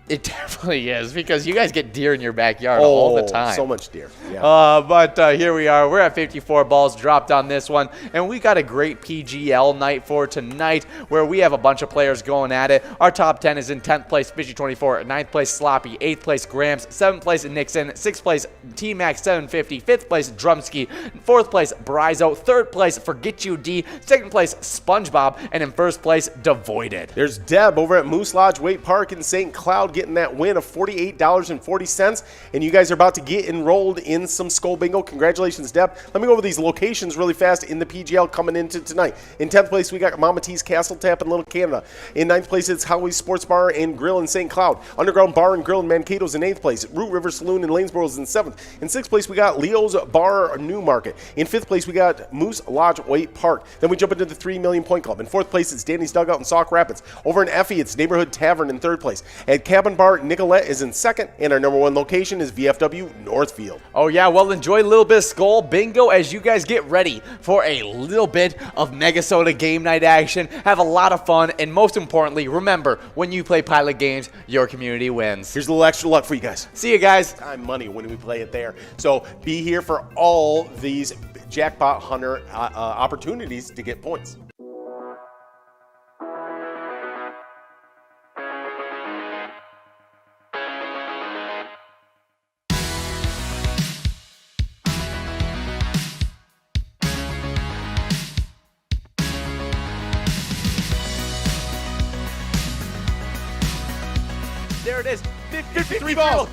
It definitely is, because you guys get deer in your backyard all the time. So much deer. Yeah. But here we are. We're at 54 balls dropped on this one, and we got a great PGL night for tonight where we have a bunch of players going at it. Our top 10 is in 10th place, Fishy 24, 9th place, Sloppy, 8th place, Grams, 7th place, Nixon, 6th place, T-Max 750, 5th place, Drumski, 4th place, Brizo, 3rd place, Forget You D, 2nd place, SpongeBob, and in 1st place, Devoided. There's Deb over at Moose Lodge Wait Park in St. Cloud getting that win of $48.40, and you guys are about to get enrolled in some Skull Bingo. Congratulations, Deb. Let me go over these locations really fast in the PGL coming into tonight. In 10th place, we got Mama T's Castle Tap in Little Canada. In 9th place, it's Howie's Sports Bar and Grill in St. Cloud. Underground Bar and Grill in Mankato's in 8th place. Root River Saloon in Lanesboro's in 7th. In 6th place, we got Leo's Bar Newmarket. In 5th place, we got Moose Lodge Wait Park. Then we jump into the 3 Million Point Club. In 4th place, it's Danny's Dugout in Sauk Rapids. Over in Effie, it's Neighborhood Tavern in 3rd place. At Cap Cabin Bar Nicolette is in second, and our number 1 location is VFW Northfield. Oh yeah, well enjoy a little bit of Skull Bingo as you guys get ready for a little bit of Megasoda game night action. Have a lot of fun, and most importantly, remember, when you play Pilot Games, your community wins. Here's a little extra luck for you guys. See you guys. Time, money when we play it there. So be here for all these Jackpot Hunter opportunities to get points. There it is. 53 balls.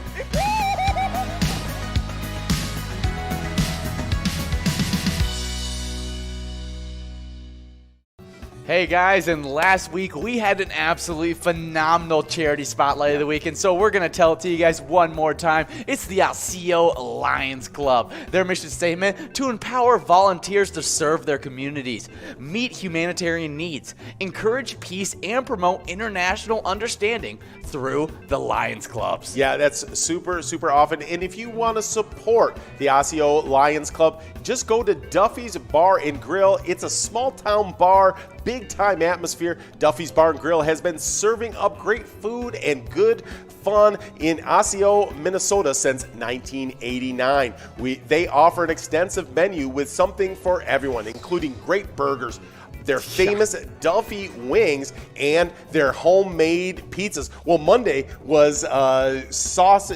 Hey guys, and last week we had an absolutely phenomenal charity spotlight of the week, and so we're going to tell it to you guys one more time. It's the Osseo Lions Club. Their mission statement: to empower volunteers to serve their communities, meet humanitarian needs, encourage peace, and promote international understanding through the Lions Clubs. Yeah, that's super, super often. And if you want to support the Osseo Lions Club, just go to Duffy's Bar and Grill. It's a small town bar, big time atmosphere. Duffy's Bar and Grill has been serving up great food and good fun in Osseo, Minnesota since 1989. They offer an extensive menu with something for everyone, including great burgers, their famous Duffy wings, and their homemade pizzas. Well, Monday was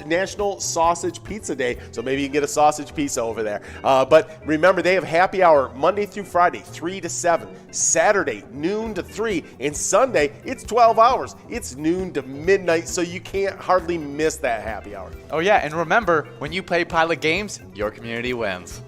National Sausage Pizza Day, so maybe you can get a sausage pizza over there. But remember, they have happy hour Monday through Friday, 3 to 7, Saturday, noon to 3, and Sunday, it's 12 hours. It's noon to midnight, so you can't hardly miss that happy hour. Oh yeah, and remember, when you play Pilot Games, your community wins.